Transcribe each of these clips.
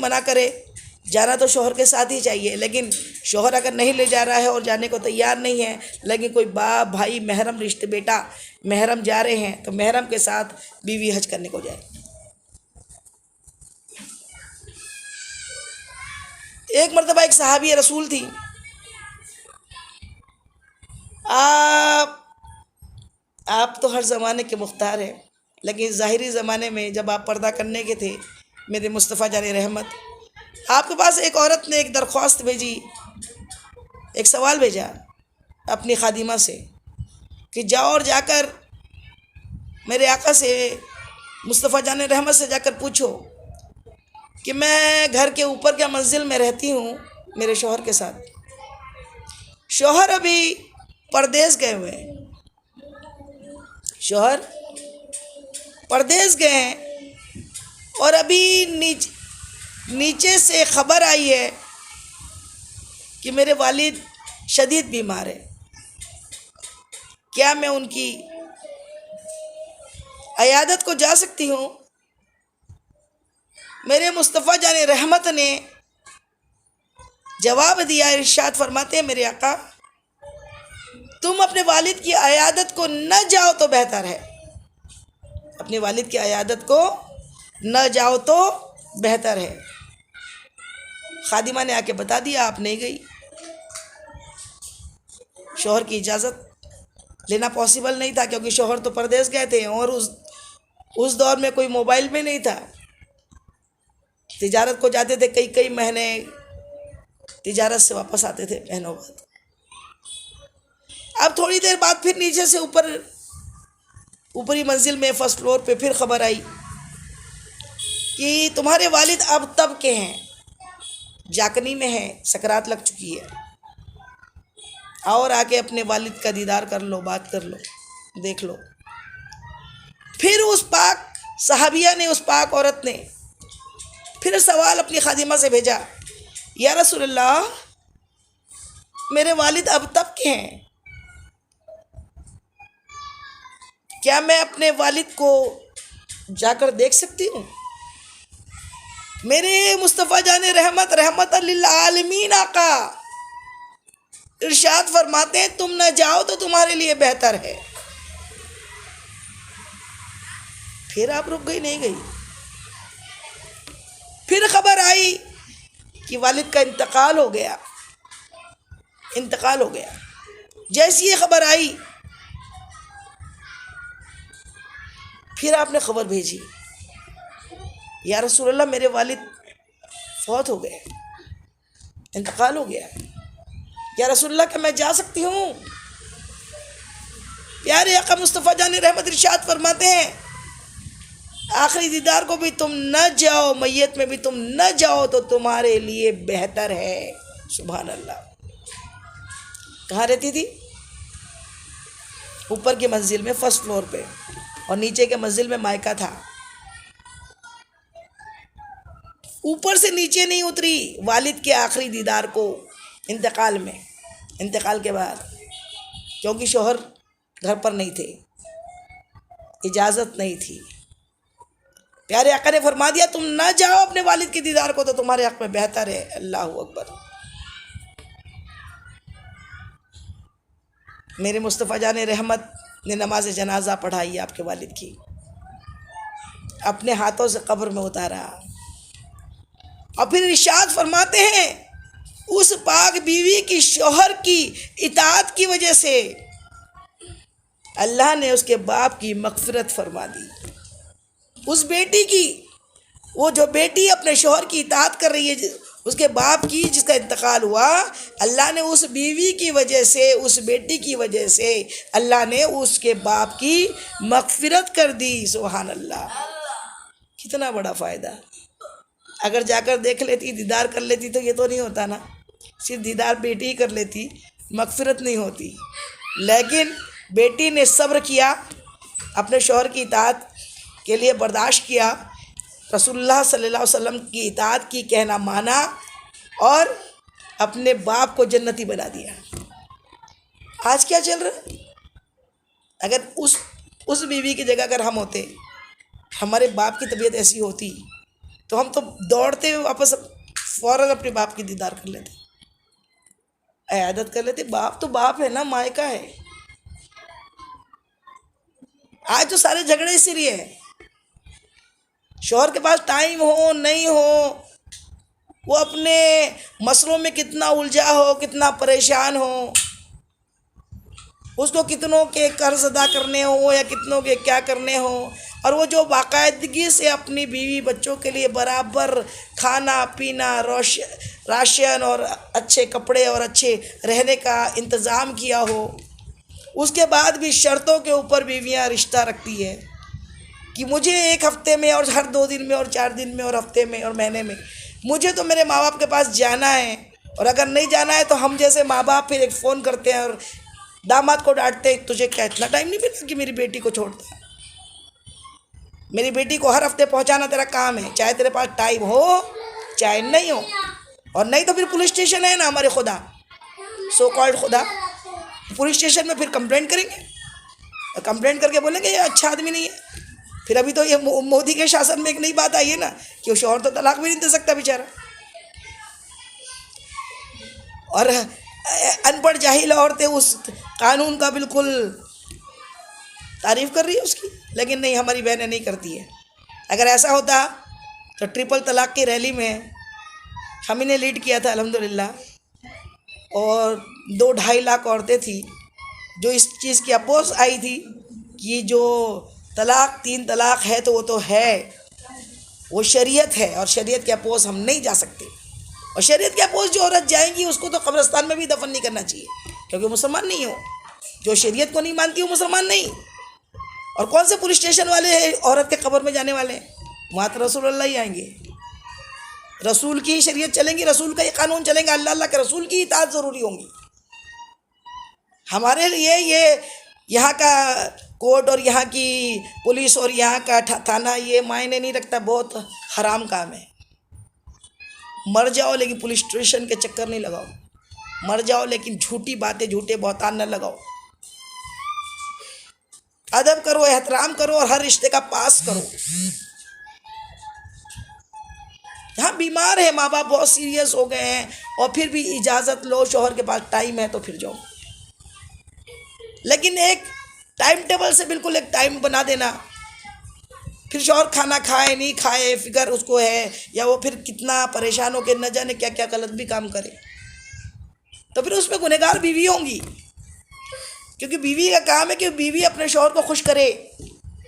मना करे, जाना तो शौहर के साथ ही चाहिए, लेकिन शौहर अगर नहीं ले जा रहा है और जाने को तैयार नहीं है, लेकिन कोई बाप भाई महरम रिश्ते बेटा महरम जा रहे हैं, तो महरम के साथ बीवी हज करने को जाए। एक मरतबा एक सहाबी रसूल थी, आप तो हर ज़माने के मुख्तार हैं, लेकिन ज़ाहिरी ज़माने में जब आप पर्दा करने के थे मेरे मुस्तफ़ा जान रहमत, आपके पास एक औरत ने एक दरख्वास्त भेजी, एक सवाल भेजा अपनी खादिमा से कि जाओ और जाकर मेरे आका से मुस्तफ़ा जान रहमत से जाकर पूछो कि मैं घर के ऊपर क्या मंजिल में रहती हूँ मेरे शौहर के साथ, शौहर अभी परदेश गए हुए हैं, शौहर परदेश गए हैं और अभी नीचे से खबर आई है कि मेरे वालिद शदीद बीमार है, क्या मैं उनकी अयादत को जा सकती हूँ? मेरे मुस्तफ़ा जान रहमत ने जवाब दिया, इरशाद फरमाते हैं मेरे आका, तुम अपने वालिद की अयादत को न जाओ तो बेहतर है, अपने वालिद की अयादत को न जाओ तो बेहतर है। खादिमा ने आके बता दिया, आप नहीं गई। शौहर की इजाज़त लेना पॉसिबल नहीं था, क्योंकि शौहर तो परदेश गए थे और उस दौर में कोई मोबाइल भी नहीं था, तिजारत को जाते थे, कई महीने तिजारत से वापस आते थे महीनों बाद। अब थोड़ी देर बाद फिर नीचे से ऊपरी मंजिल में फर्स्ट फ्लोर पे फिर खबर आई कि तुम्हारे वालिद अब तब के हैं, जाकनी में हैं, सकरात लग चुकी है, और आके अपने वालिद का दीदार कर लो, बात कर लो, देख लो। फिर उस पाक सहाबिया ने, उस पाक औरत ने फिर सवाल अपनी खादिमा से भेजा, या रसूलल्लाह, मेरे वालिद अब तब के हैं, क्या मैं अपने वालिद को जाकर देख सकती हूँ? मेरे मुस्तफ़ा जान रहमत रहमतन लिल आलमीन आका इरशाद फरमाते हैं, तुम न जाओ तो तुम्हारे लिए बेहतर है। फिर आप रुक गई, नहीं गई। फिर खबर आई कि वालिद का इंतकाल हो गया, इंतकाल हो गया। जैसी ये खबर आई फिर आपने खबर भेजी, या रसूलल्लाह, मेरे वालिद फौत हो गए, इंतकाल हो गया, या रसूलल्लाह, क्या मैं जा सकती हूँ? प्यारे आका मुस्तफ़ा जान रहमत इरशाद फरमाते हैं, आखिरी दीदार को भी तुम न जाओ, मैयत में भी तुम न जाओ तो तुम्हारे लिए बेहतर है। सुभान अल्लाह। कहाँ रहती थी? ऊपर की मंजिल में, फर्स्ट फ्लोर पे, और नीचे के मंजिल में मायका था। ऊपर से नीचे नहीं उतरी वालिद के आखिरी दीदार को इंतकाल में, इंतकाल के बाद, क्योंकि शौहर घर पर नहीं थे, इजाज़त नहीं थी। प्यारे आका ने फरमा दिया, तुम ना जाओ अपने वालिद के दीदार को तो तुम्हारे हक़ में बेहतर है। अल्लाह अकबर। मेरे मुस्तफ़ा जान रहमत ने नमाज जनाजा पढ़ाई आपके वालिद की, अपने हाथों से कब्र में उतारा, और फिर इरशाद फरमाते हैं, उस पाक बीवी की शौहर की इताअत की वजह से अल्लाह ने उसके बाप की मग़फ़िरत फरमा दी। उस बेटी की, वो जो बेटी अपने शौहर की इताअत कर रही है, उसके बाप की जिसका इंतकाल हुआ, अल्लाह ने उस बीवी की वजह से, उस बेटी की वजह से अल्लाह ने उसके बाप की मग़फ़िरत कर दी। सुभान अल्लाह। कितना बड़ा फ़ायदा। अगर जाकर देख लेती, दीदार कर लेती तो ये तो नहीं होता ना, सिर्फ दीदार बेटी ही कर लेती, मग़फ़िरत नहीं होती। लेकिन बेटी ने सब्र किया, अपने शौहर की इताअत के लिए बर्दाश्त किया, रसूलुल्लाह सल्लल्लाहु अलैहि वसल्लम की इताअत की, कहना माना, और अपने बाप को जन्नती बना दिया। आज क्या चल रहा है? अगर उस बीवी की जगह अगर हम होते, हमारे बाप की तबीयत ऐसी होती तो हम तो दौड़ते हुए वापस फ़ौरन अपने बाप की दीदार कर लेते, इयादत कर लेते। बाप तो बाप है ना, मायका है। आज तो सारे झगड़े इसीलिए है, शौहर के पास टाइम हो नहीं हो, वो अपने मसलों में कितना उलझा हो, कितना परेशान हो, उसको कितनों के कर्ज अदा करने हो या कितनों के क्या करने हो, और वो जो बाकायदगी से अपनी बीवी बच्चों के लिए बराबर खाना पीना, राशन और अच्छे कपड़े और अच्छे रहने का इंतज़ाम किया हो, उसके बाद भी शर्तों के ऊपर बीवियां रिश्ता रखती है कि मुझे 1 हफ्ते में और हर 2 दिन में और 4 दिन में और हफ्ते में और महीने में मुझे तो मेरे माँ बाप के पास जाना है, और अगर नहीं जाना है तो हम जैसे माँ बाप फिर एक फ़ोन करते हैं और दामाद को डांटते हैं, तुझे क्या इतना टाइम नहीं मिलता कि मेरी बेटी को छोड़ता है? मेरी बेटी को हर हफ्ते पहुंचाना तेरा काम है, चाहे तेरे पास टाइम हो चाहे नहीं हो। और नहीं तो फिर पुलिस स्टेशन है ना हमारे खुदा, सो कॉल्ड खुदा, पुलिस स्टेशन में फिर कंप्लेंट करेंगे, और कंप्लेंट करके बोलेंगे ये अच्छा आदमी नहीं है। फिर अभी तो ये मोदी के शासन में एक नई बात आई है ना कि वो शौहर तो तलाक भी नहीं दे सकता बेचारा, और अनपढ़ जाहिल औरतें उस कानून का बिल्कुल तारीफ़ कर रही है उसकी। लेकिन नहीं, हमारी बहनें नहीं करती है। अगर ऐसा होता तो ट्रिपल तलाक की रैली में हम ही ने लीड किया था अल्हम्दुलिल्लाह, और 2-2.5 लाख औरतें थी जो इस चीज़ की अपोज आई थी कि जो तलाक 3 तलाक है तो वो तो है, वो शरीयत है और शरीयत के अपोज हम नहीं जा सकते, और शरीयत के अपोज जो औरत जाएंगी उसको तो कब्रिस्तान में भी दफन नहीं करना चाहिए, क्योंकि मुसलमान नहीं हो। जो शरीयत को नहीं मानती वो मुसलमान नहीं। और कौन से पुलिस स्टेशन वाले औरत के कब्र में जाने वाले हैं? वहाँ तो रसूलुल्लाह ही आएंगे, रसूल की ही शरीयत चलेंगी, रसूल का ही कानून चलेंगे, अल्लाह के रसूल की इताअत ज़रूरी होंगी। हमारे लिए ये यहाँ का कोर्ट और यहाँ की पुलिस और यहाँ का थाना ये मायने नहीं रखता, बहुत हराम काम है। मर जाओ लेकिन पुलिस स्टेशन के चक्कर नहीं लगाओ, मर जाओ लेकिन झूठी बातें, झूठे बहतान न लगाओ। अदब करो, एहतराम करो और हर रिश्ते का पास करो। यहाँ बीमार है माँ बाप, बहुत सीरियस हो गए हैं, और फिर भी इजाज़त लो, शौहर के पास टाइम है तो फिर जाओ, लेकिन एक टाइम टेबल से बिल्कुल एक टाइम बना देना। फिर शौहर खाना खाए नहीं खाए फिक्र उसको है, या वो फिर कितना परेशान हो के न जाने क्या क्या गलत भी काम करे, तो फिर उसमें गुनहगार बीवी होंगी, क्योंकि बीवी का काम है कि बीवी अपने शौहर को खुश करे।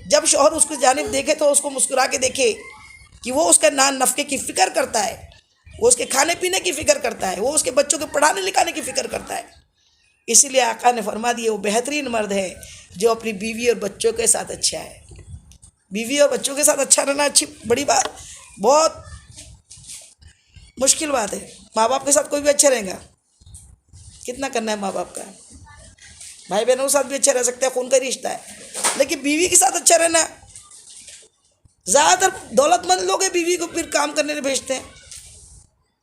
जब शौहर उसको जानिब देखे तो उसको मुस्कुरा के देखे कि वो उसका नफ़्क़े की फ़िक्र करता है, वो उसके खाने पीने की फ़िक्र करता है, वो उसके बच्चों के पढ़ाने लिखाने की फ़िक्र करता है। इसीलिए आका ने फरमा दिया वो बेहतरीन मर्द है जो अपनी बीवी और बच्चों के साथ अच्छा है। बीवी और बच्चों के साथ अच्छा रहना अच्छी बड़ी बात, बहुत मुश्किल बात है। माँ बाप के साथ कोई भी अच्छा रहेगा, कितना करना है माँ बाप का, भाई बहनों के साथ भी अच्छा रह सकता है, खून का रिश्ता है, लेकिन बीवी के साथ अच्छा रहना। ज़्यादातर दौलतमंद लोग हैं बीवी को फिर काम करने भेजते हैं,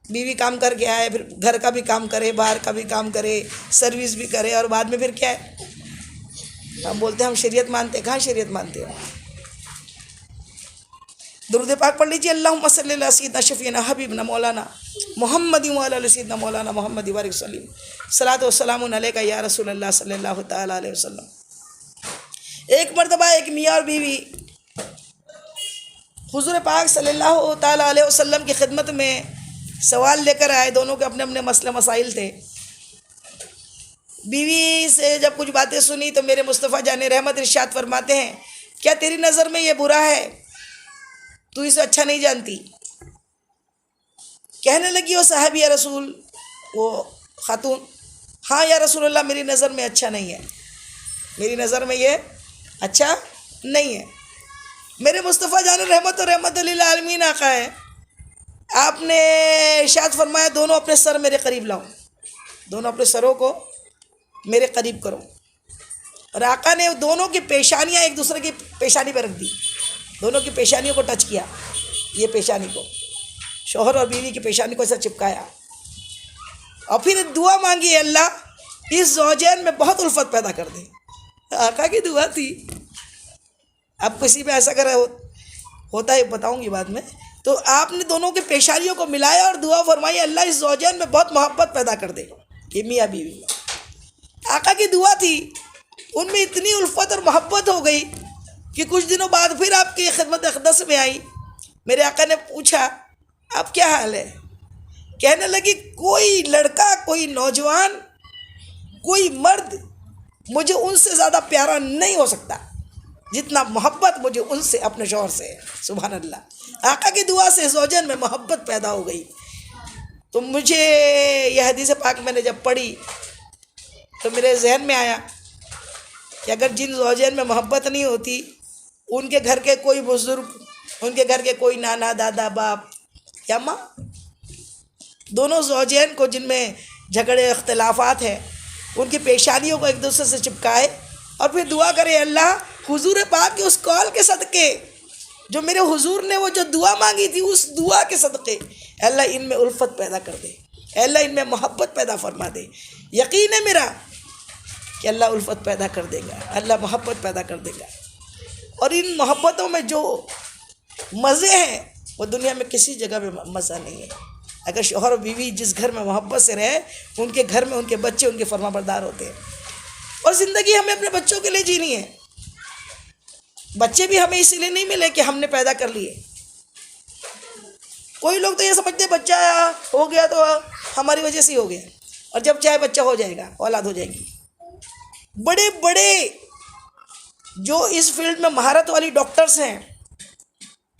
बीवी काम करके आए फिर घर का भी काम करे, बाहर का भी काम करे, सर्विस भी करे, और बाद में फिर क्या है, हम बोलते हैं हम शरीयत मानते हैं। कहाँ शरीयत मानते हो? दुरूद पाक पढ़ लीजिए, अल्लाहुम्मा सल्ली अला सय्यिदना शफीना हबीबना मौलाना मुहम्मद व अला सय्यिदना मौलाना मुहम्मद व सल्लम, सलातो व सलामुन अलैका या रसूलल्लाह सल्लल्लाहु तआला अलैहि वसल्लम। एक मरतबा एक मियाँ और बीवी हुज़ूर पाक सल्लल्लाहु तआला अलैहि वसल्लम की खिदमत में सवाल लेकर आए। दोनों के अपने अपने मसले मसाइल थे। बीवी से जब कुछ बातें सुनी तो मेरे मुस्तफ़ा जाने रहमत इरशाद फरमाते हैं, क्या तेरी नज़र में ये बुरा है? तू इसे अच्छा नहीं जानती। कहने लगी वो साहब या रसूल, वो खातून, हाँ या रसूलल्लाह मेरी नज़र में अच्छा नहीं है, मेरी नज़र में ये अच्छा नहीं है। मेरे मुस्तफ़ा जाने रहमत और रहमत लिल आलमीन आका है, आपने इरशाद फरमाया दोनों अपने सर मेरे करीब लाओ, दोनों अपने सरों को मेरे करीब करो। और आका ने दोनों की पेशानियाँ एक दूसरे की पेशानी पर रख दी, दोनों की पेशानियों को टच किया, ये पेशानी को, शौहर और बीवी की पेशानी को ऐसा चिपकाया, और फिर दुआ मांगी, अल्लाह इस ज़ौजैन में बहुत उल्फत पैदा कर दे। आका की दुआ थी। अब किसी पे ऐसा कर होता है बताऊंगी बाद में, तो आपने दोनों के पेशानियों को मिलाया और दुआ फरमाई अल्लाह इस ज़ौजैन में बहुत मोहब्बत पैदा कर दे। ये मियाँ बीवी में आका की दुआ थी, उनमें इतनी उल्फत और मोहब्बत हो गई कि कुछ दिनों बाद फिर आपकी खिदमत अक़दस में आई। मेरे आका ने पूछा अब क्या हाल है? कहने लगी कोई लड़का, कोई नौजवान, कोई मर्द मुझे उनसे ज़्यादा प्यारा नहीं हो सकता जितना मोहब्बत मुझे उनसे, अपने शौहर से है। सुभान अल्लाह। आका की दुआ से ज़ौजैन में मोहब्बत पैदा हो गई। तो मुझे यह हदीस पाक मैंने जब पढ़ी तो मेरे जहन में आया कि अगर जिन ज़ौजैन में मोहब्बत नहीं होती, उनके घर के कोई बुज़ुर्ग, उनके घर के कोई नाना, दादा, बाप या माँ, दोनों ज़ौजैन को जिनमें झगड़े इख्तलाफात हैं, उनकी पेशानियों को एक दूसरे से चिपकाए और फिर दुआ करे अल्लाह हुजूर पाक के उस कौल के सदक़े, जो मेरे हुजूर ने वो जो दुआ मांगी थी, उस दुआ के सदक़े अल्लाह इनमें उल्फत पैदा कर दे, अल्लाह इनमें मोहब्बत पैदा फरमा दे। यकीन है मेरा कि अल्लाह उल्फत पैदा कर देगा, अल्लाह मोहब्बत पैदा कर देगा। और इन मोहब्बतों में जो मज़े हैं वो दुनिया में किसी जगह में मज़ा नहीं है। अगर शौहर और बीवी जिस घर में मोहब्बत से रहे, उनके घर में उनके बच्चे उनके फरमाबरदार होते हैं। और ज़िंदगी हमें अपने बच्चों के लिए जीनी है। बच्चे भी हमें इसीलिए नहीं मिले कि हमने पैदा कर लिए। कोई लोग तो ये समझते बच्चा हो गया तो हमारी वजह से ही हो गया, और जब चाहे बच्चा हो जाएगा, औलाद हो जाएगी। बड़े बड़े जो इस फील्ड में महारत वाली डॉक्टर्स हैं,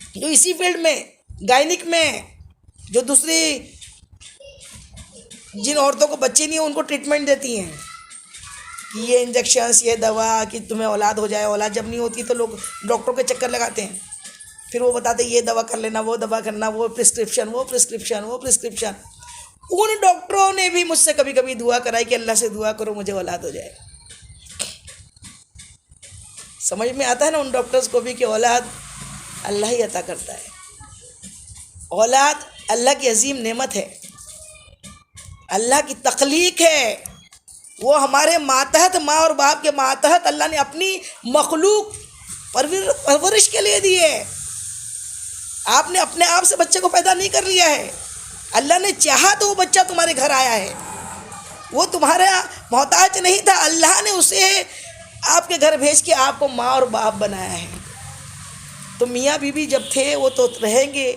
जो इसी फील्ड में गायनिक में, जो दूसरी जिन औरतों को बच्चे नहीं हैं उनको ट्रीटमेंट देती हैं कि ये इंजेक्शंस, ये दवा कि तुम्हें औलाद हो जाए। औलाद जब नहीं होती तो लोग डॉक्टरों के चक्कर लगाते हैं, फिर वो बताते ये दवा कर लेना, वो दवा करना, वो प्रिस्क्रिप्शन, वो प्रिस्क्रिप्शन, वो प्रिस्क्रिप्शन। उन डॉक्टरों ने भी मुझसे कभी कभी दुआ कराई कि अल्लाह से दुआ करो मुझे औलाद हो जाए। समझ में आता है ना उन डॉक्टर्स को भी कि औलाद अल्लाह ही अता करता है। औलाद अल्लाह की अजीम नेमत है, अल्लाह की तख्लीक है। वो हमारे मातहत, माँ और बाप के मातहत अल्लाह ने अपनी मखलूक परवरिश के लिए दी है। आपने अपने आप से बच्चे को पैदा नहीं कर लिया है, अल्लाह ने चाहा तो वो बच्चा तुम्हारे घर आया है। वो तुम्हारा मोहताज नहीं था, अल्लाह ने उसे आपके घर भेज के आपको माँ और बाप बनाया है। तो मियाँ बीवी जब थे वो तो रहेंगे,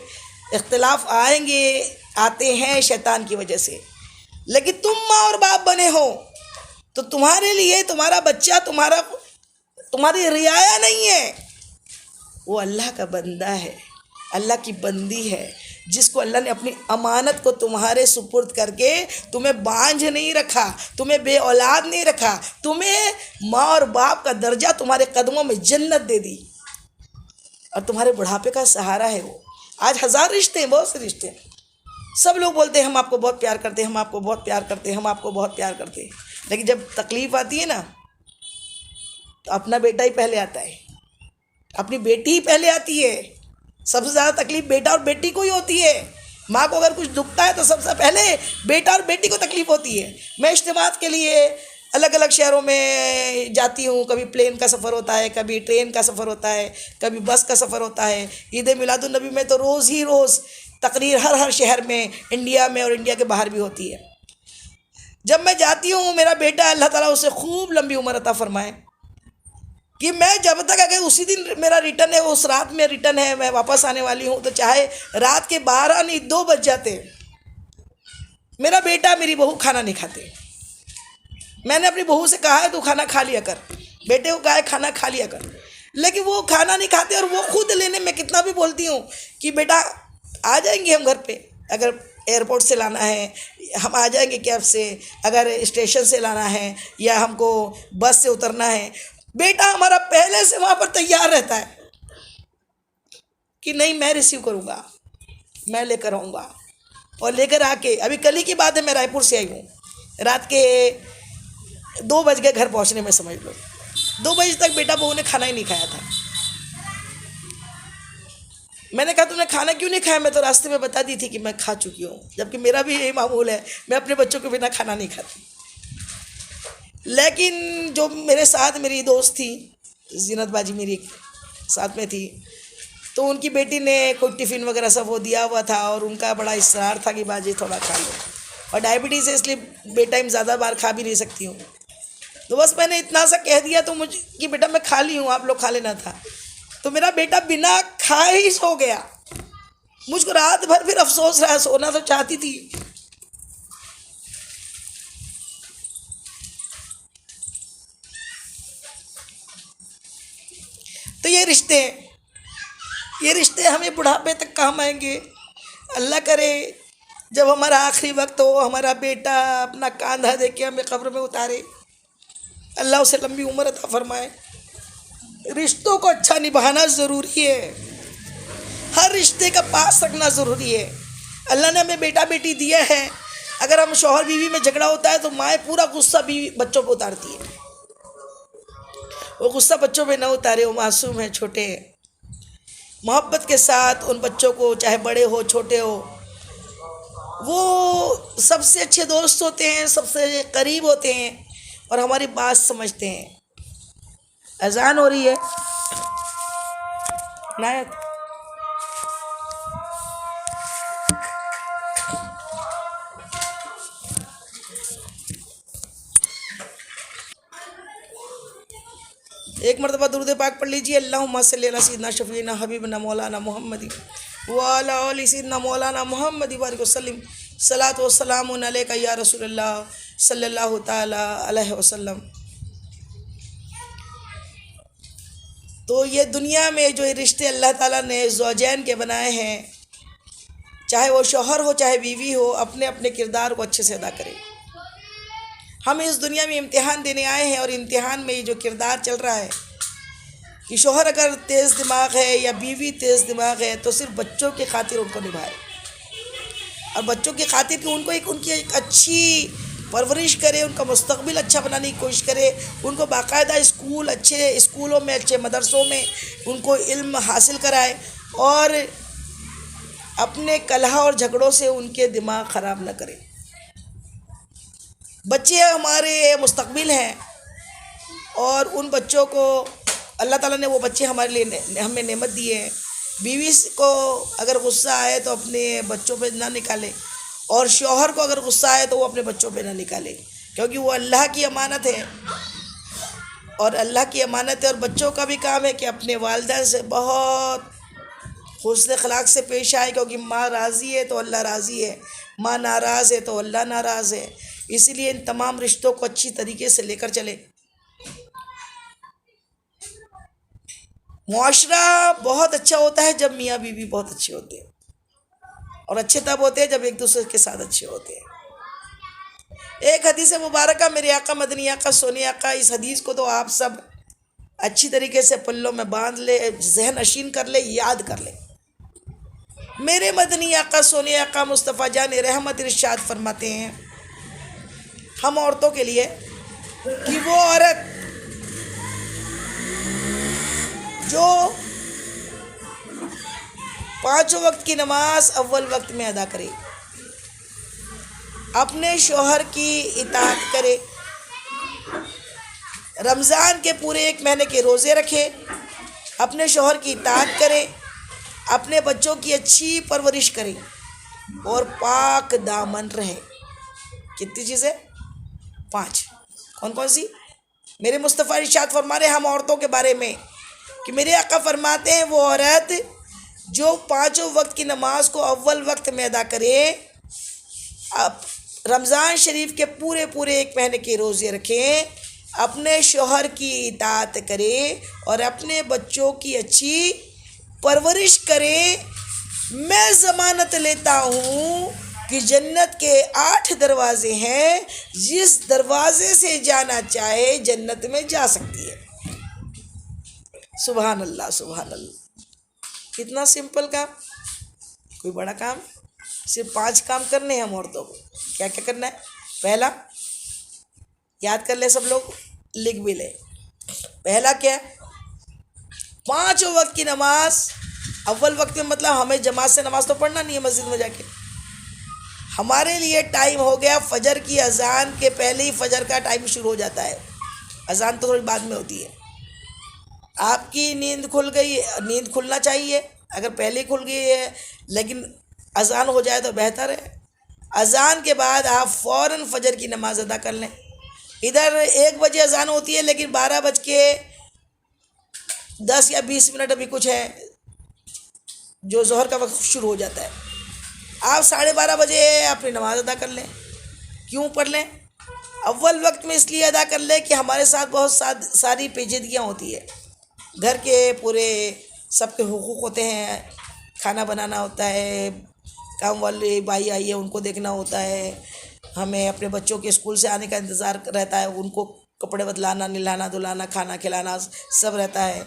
इख्तिलाफ आएंगे, आते हैं शैतान की वजह से, लेकिन तुम माँ और बाप बने हो तो तुम्हारे लिए तुम्हारा बच्चा तुम्हारी रियाया नहीं है, वो अल्लाह का बंदा है, अल्लाह की बंदी है, जिसको अल्लाह ने अपनी अमानत को तुम्हारे सुपुर्द करके तुम्हें बांझ नहीं रखा, तुम्हें बे औलाद नहीं रखा, तुम्हें माँ और बाप का दर्जा तुम्हारे कदमों में जन्नत दे दी और तुम्हारे बुढ़ापे का सहारा है वो। आज हज़ार रिश्ते हैं, बहुत से रिश्ते हैं। सब लोग बोलते हैं हम आपको बहुत प्यार करते हैं, हम आपको बहुत प्यार करते हैं, हम आपको बहुत प्यार करते हैं, लेकिन जब तकलीफ़ आती है ना तो अपना बेटा ही पहले आता है, अपनी बेटी ही पहले आती है। सबसे ज़्यादा तकलीफ़ बेटा और बेटी को ही होती है। माँ को अगर कुछ दुखता है तो सबसे पहले बेटा और बेटी को तकलीफ़ होती है। मैं इज्तिमात के लिए अलग अलग शहरों में जाती हूँ, कभी प्लेन का सफ़र होता है, कभी ट्रेन का सफ़र होता है, कभी बस का सफ़र होता है। ईद मिलादुन नबी में तो रोज़ ही रोज़ तकरीर हर शहर में, इंडिया में और इंडिया के बाहर भी होती है। जब मैं जाती हूँ, मेरा बेटा अल्लाह ताला उसे खूब लंबी उम्र अता फरमाए कि मैं जब तक, अगर उसी दिन मेरा रिटर्न है, उस रात में रिटर्न है, मैं वापस आने वाली हूँ, तो चाहे रात के 12 नहीं 2 बज जाते, मेरा बेटा मेरी बहू खाना नहीं खाते। मैंने अपनी बहू से कहा है तू खाना खा लिया कर, बेटे को कहा है खाना खा लिया कर, लेकिन वो खाना नहीं खाते। और वो खुद लेने में कितना भी बोलती हूँ कि बेटा आ जाएंगे हम घर पे, अगर एयरपोर्ट से लाना है हम आ जाएंगे, कैब से, अगर स्टेशन से लाना है या हमको बस से उतरना है, बेटा हमारा पहले से वहाँ पर तैयार रहता है कि नहीं मैं रिसीव करूँगा, मैं लेकर आऊँगा। और लेकर आके, अभी कल ही की बात है, मैं रायपुर से आई हूँ, रात के 2 बज गए घर पहुँचने में, समझ लो 2 बजे तक बेटा बहू ने खाना ही नहीं खाया था। मैंने कहा तुमने खाना क्यों नहीं खाया? मैं तो रास्ते में बता दी थी कि मैं खा चुकी हूँ, जबकि मेरा भी यही मामूल है, मैं अपने बच्चों के बिना खाना नहीं खाती। लेकिन जो मेरे साथ मेरी दोस्त थी, जीनत बाजी मेरी साथ में थी, तो उनकी बेटी ने कोई टिफ़िन वगैरह सब वो दिया हुआ था और उनका बड़ा इसरार था कि बाजी थोड़ा खा लो, और डायबिटीज़ है इसलिए बे टाइम ज़्यादा बार खा भी नहीं सकती हूँ। तो बस मैंने इतना सा कह दिया तो मुझे कि बेटा मैं खा ली हूँ, आप लोग खा लेना था। तो मेरा बेटा बिना खाए ही सो गया। मुझको रात भर फिर अफसोस रहा, सोना तो चाहती थी। तो ये रिश्ते हमें बुढ़ापे तक काम आएंगे। अल्लाह करे जब हमारा आखिरी वक्त हो, हमारा बेटा अपना कांधा दे के हमें कब्र में उतारे, अल्लाह उसे लंबी उम्र अता फरमाए। रिश्तों को अच्छा निभाना ज़रूरी है, हर रिश्ते का पास रखना ज़रूरी है। अल्लाह ने हमें बेटा बेटी दिया है, अगर हम शौहर बीवी में झगड़ा होता है तो माँ पूरा गुस्सा बीवी बच्चों पर उतारती है। वो गुस्सा बच्चों पे ना उतारे, वो मासूम है, छोटे हैं। मोहब्बत के साथ उन बच्चों को, चाहे बड़े हो छोटे हो, वो सबसे अच्छे दोस्त होते हैं, सबसे करीब होते हैं और हमारी बात समझते हैं। अजान हो रही है नायत। एक मरतबा दुरूद पाक पढ़ लीजिए, अल्लाहुम्मा सल्ली अला सय्यिदिना शफीना हबीबना मौलाना मुहम्मदी व अला आलि सय्यिदिना मौलाना मुहम्मदी व बारिक वसल्लिम सलातु वस्सलामु अलैका या रसूलल्लाह सल्लल्लाहु ताला अलैहि वसल्लम। तो ये दुनिया में जो ये रिश्ते अल्लाह ताला ने ज़ौजैन के बनाए हैं, चाहे वो शौहर हो चाहे बीवी हो, अपने अपने किरदार को अच्छे से अदा करें। हम इस दुनिया में इम्तिहान देने आए हैं और इम्तिहान में ये जो किरदार चल रहा है कि शौहर अगर तेज़ दिमाग है या बीवी तेज़ दिमाग है तो सिर्फ बच्चों की खातिर उनको निभाए, और बच्चों की खातिर कि उनकी एक अच्छी परवरिश करे, उनका मुस्तकबिल अच्छा बनाने की कोशिश करे, उनको बाकायदा अच्छे स्कूलों में, अच्छे मदरसों में उनको इल्म हासिल कराए और अपने कलह और झगड़ों से उनके दिमाग ख़राब न करे। बच्चे हमारे मुस्तकबिल हैं और उन बच्चों को अल्लाह ताला ने वो बच्चे हमारे लिए हमें नेमत दिए हैं। बीवी को अगर गुस्सा आए तो अपने बच्चों पे ना निकाले, और शौहर को अगर गुस्सा आए तो वो अपने बच्चों पे ना निकाले, क्योंकि वो अल्लाह की अमानत है और बच्चों का भी काम है कि अपने वालिदैन से बहुत हुस्न अखलाक से पेश आए, क्योंकि माँ राज़ी है तो अल्लाह राज़ी है, माँ नाराज़ है तो अल्लाह नाराज़ है। इसीलिए इन तमाम रिश्तों को अच्छी तरीके से लेकर चले। मुआशरा बहुत अच्छा होता है जब मियाँ बीवी बहुत अच्छे होते हैं, और अच्छे तब होते हैं जब एक दूसरे के साथ अच्छे होते हैं। एक हदीस मुबारक मेरे आका मदनी आका सोनी आका, इस हदीस को तो आप सब अच्छी तरीके से पल्लों में बांध ले, जहन नशीन कर ले, याद कर ले। मेरे मदनी आका सोनी आका मुस्तफ़ा जान रहमत इरशाद फरमाते हैं हम औरतों के लिए कि वो औरत जो 5 वक्त की नमाज अव्वल वक्त में अदा करे, अपने शौहर की इताअत करे, रमज़ान के पूरे 1 महीने के रोज़े रखे, अपने शौहर की इताअत करे, अपने बच्चों की अच्छी परवरिश करे और पाक दामन रहे। कितनी चीज़ें? 5। कौन कौन सी? मेरे मुस्तफ़ा इरशाद फरमा रहे हम औरतों के बारे में कि मेरे आका फरमाते हैं वो औरत जो 5 वक्त की नमाज को अव्वल वक्त में अदा करे, अब रमज़ान शरीफ के पूरे 1 महीने के रोज़े रखें, अपने शौहर की इताअत करे और अपने बच्चों की अच्छी परवरिश करे, मैं ज़मानत लेता हूँ कि जन्नत के 8 दरवाज़े हैं, जिस दरवाज़े से जाना चाहे जन्नत में जा सकती है। सुभान अल्लाह, सुभान अल्लाह। कितना सिंपल काम, कोई बड़ा काम, सिर्फ 5 काम करने हैं हम औरतों को। क्या क्या करना है? पहला, याद कर ले सब लोग, लिख भी ले। पहला क्या? 5 वक्त की नमाज अव्वल वक्त में, मतलब हमें जमात से नमाज तो पढ़ना नहीं है मस्जिद में जाके। हमारे लिए टाइम हो गया फजर की अजान के पहले ही, फजर का टाइम शुरू हो जाता है, अजान तो थोड़ी बाद में होती है। आपकी नींद खुल गई, नींद खुलना चाहिए, अगर पहले खुल गई है लेकिन अजान हो जाए तो बेहतर है। अजान के बाद आप फ़ौरन फजर की नमाज अदा कर लें। इधर 1 बजे अजान होती है लेकिन 12:10 या 20 मिनट अभी कुछ है जो ज़ोहर का वक्त शुरू हो जाता है। आप 12:30 बजे अपनी नमाज अदा कर लें। क्यों पढ़ लें? अव्वल वक्त में इसलिए अदा कर लें कि हमारे साथ बहुत सारी पेचीदगियाँ होती है। घर के पूरे सबके हुकूक होते हैं, खाना बनाना होता है, काम वाले भाई आई है उनको देखना होता है, हमें अपने बच्चों के स्कूल से आने का इंतज़ार रहता है, उनको कपड़े बदलाना, नहलाना धुलाना, खाना खिलाना सब रहता है,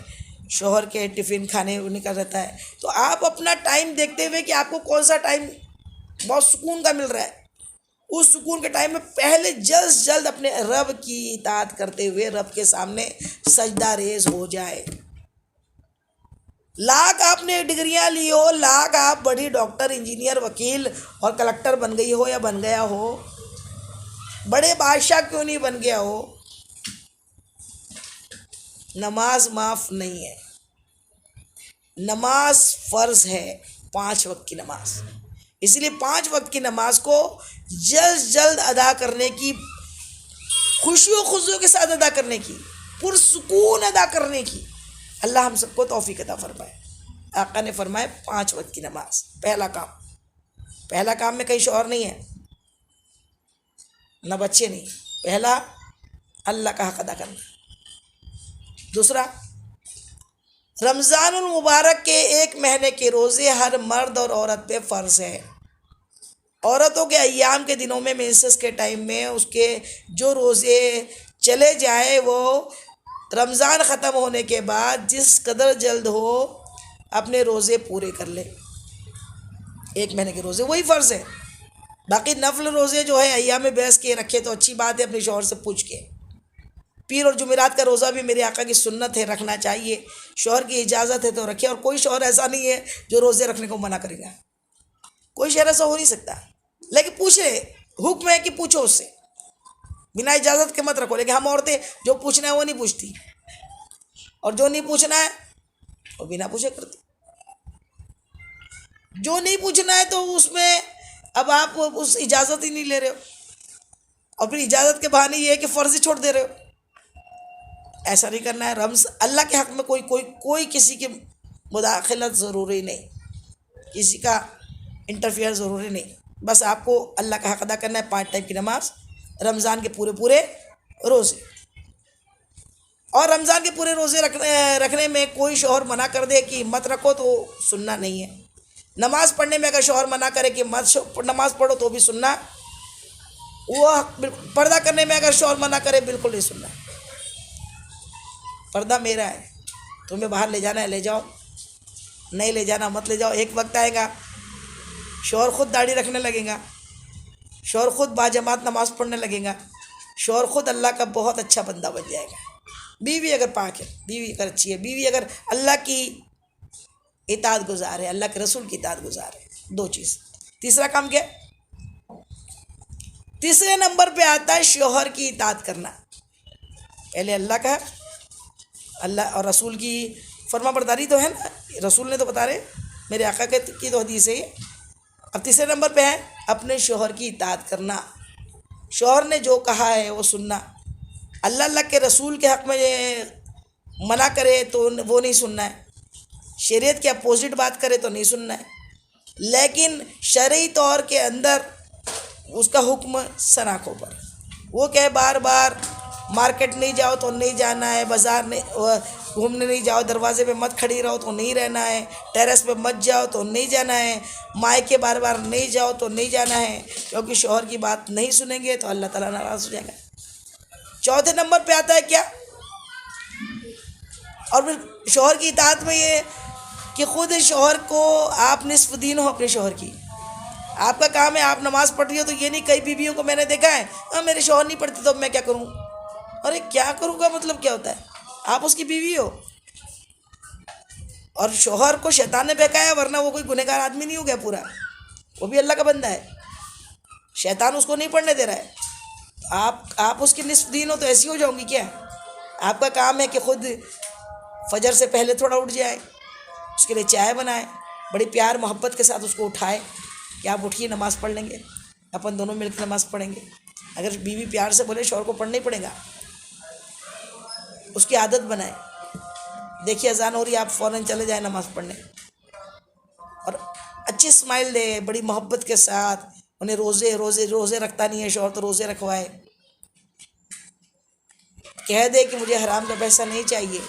शोहर के टिफ़िन खाने उन्हीं का रहता है। तो आप अपना टाइम देखते हुए कि आपको कौन सा टाइम बहुत सुकून का मिल रहा है, उस सुकून के टाइम में पहले जल्द से जल्द अपने रब की इताअत करते हुए रब के सामने सजदा रेज़ हो जाए। लाख आपने डिग्रियां ली हो, लाख आप बड़ी डॉक्टर, इंजीनियर, वकील और कलेक्टर बन गई हो या बन गया हो, बड़े बादशाह क्यों नहीं बन गया हो, नमाज माफ़ नहीं है। नमाज फ़र्ज़ है, 5 वक्त की नमाज। इसलिए 5 वक्त की नमाज को जल्द जल्द अदा करने की, खुशियों खुशियों के साथ अदा करने की, पुरसुकून अदा करने की अल्लाह हम सबको तौफीक अता फरमाए। आका ने फरमाए 5 वक्त की नमाज पहला काम में कहीं शौहर नहीं है, न बच्चे नहीं। पहला अल्लाह का हक अदा करना। दूसरा, रमज़ानुल मुबारक के 1 महीने के रोज़े हर मर्द और औरत पे फ़र्ज़ है। औरतों के अय्याम के दिनों में, मेंसेस के टाइम में उसके जो रोज़े चले जाए वो रमज़ान ख़त्म होने के बाद जिस कदर जल्द हो अपने रोज़े पूरे कर ले। 1 महीने के रोज़े वही फ़र्ज़ है। बाकी नफल रोज़े जो है अय्याम बैस के रखे तो अच्छी बात है, अपने शौहर से पूछ के। पीर और जुमेरात का रोज़ा भी मेरे आका की सुन्नत है, रखना चाहिए। शौहर की इजाज़त है तो रखे, और कोई शौहर ऐसा नहीं है जो रोज़े रखने को मना करेगा। कोई शौहर ऐसा हो नहीं सकता, लेकिन पूछ ले, हुक्म है कि पूछो उससे, बिना इजाज़त के मत रखो। लेकिन हम औरतें जो पूछना है वो नहीं पूछती, और जो नहीं पूछना है वो बिना पूछे करती। जो नहीं पूछना है तो उसमें अब आप उस इजाज़त ही नहीं ले रहे हो, और फिर इजाज़त के बहाने ये है कि फ़र्ज़ ही छोड़ दे रहे हो। ऐसा नहीं करना है। अल्लाह के हक़ में कोई किसी की मुदाखलत ज़रूरी नहीं, किसी का इंटरफियर ज़रूरी नहीं। बस आपको अल्लाह का हक़ अदा करना है। 5 टाइम की नमाज, रमज़ान के पूरे रोज़े। और रमज़ान के पूरे रोज़े रखने में कोई शौहर मना कर दे कि मत रखो तो सुनना नहीं है। नमाज़ पढ़ने में अगर शौहर मना करे कि मत नमाज़ पढ़ो तो भी सुनना, वो पर्दा करने में अगर शौहर मना करे बिल्कुल नहीं सुनना। पर्दा मेरा है, तुम्हें बाहर ले जाना है ले जाओ, नहीं ले जाना मत ले जाओ। एक वक्त आएगा शौहर ख़ुद दाढ़ी रखने लगेगा, शौहर ख़ुद बाजमात नमाज़ पढ़ने लगेगा, शौहर ख़ुद अल्लाह का बहुत अच्छा बंदा बन जाएगा। बीवी अगर पाक है, बीवी अगर अच्छी है, बीवी अगर अल्लाह की इताअत गुज़ार है, अल्लाह के रसूल की इताअत गुज़ार है। 2 चीज़। तीसरा काम क्या? तीसरे नंबर पे आता है शौहर की इताअत करना। पहले अल्लाह का, अल्लाह और रसूल की फरमाबरदारी तो है ना, रसूल ने तो बता रहे, मेरे आका की तो हदीस है। अब तीसरे नंबर पे है अपने शौहर की इताअत करना। शौहर ने जो कहा है वो सुनना। अल्लाह के रसूल के हक़ में मना करे तो वो नहीं सुनना है, शरीयत के अपोजिट बात करे तो नहीं सुनना है, लेकिन शरई तौर के अंदर उसका हुक्म सर आँखों पर। वो कहे बार बार मार्केट नहीं जाओ तो नहीं जाना है, बाज़ार नहीं घूमने नहीं जाओ, दरवाजे पे मत खड़ी रहो तो नहीं रहना है, टेरेस पे मत जाओ तो नहीं जाना है, मायके बार बार नहीं जाओ तो नहीं जाना है, क्योंकि शौहर की बात नहीं सुनेंगे तो अल्लाह ताला नाराज़ हो जाएगा। चौथे नंबर पे आता है क्या? और फिर शौहर की इताअत में ये कि ख़ुद शौहर को आप निस्फ़ दीन हो अपने शौहर की। आपका काम है, आप नमाज़ पढ़ रही हो तो ये नहीं, कई बीवियों को मैंने देखा है मेरे शौहर नहीं पढ़ते तो मैं क्या करूँ। अरे क्या करूँगा मतलब क्या होता है? आप उसकी बीवी हो, और शौहर को शैतान ने बहकाया, वरना वो कोई गुनहगार आदमी नहीं हो गया पूरा, वो भी अल्लाह का बंदा है, शैतान उसको नहीं पढ़ने दे रहा है। आप उसकी निस्फ़ दीन हो तो ऐसी हो जाऊंगी क्या? आपका काम है कि खुद फजर से पहले थोड़ा उठ जाए, उसके लिए चाय बनाए, बड़ी प्यार मोहब्बत के साथ उसको उठाए कि आप उठिए नमाज़ पढ़ लेंगे, अपन दोनों मिलकर नमाज़ पढ़ेंगे। अगर बीवी प्यार से बोले शौहर को पढ़ना ही पड़ेगा, उसकी आदत बनाए। देखिए अजान हो रही है, आप फ़ौरन चले जाए नमाज़ पढ़ने, और अच्छी स्माइल दे, बड़ी मोहब्बत के साथ उन्हें। रोज़े रखता नहीं है शौहर तो रोज़े रखवाए। कह दे कि मुझे हराम का पैसा नहीं चाहिए,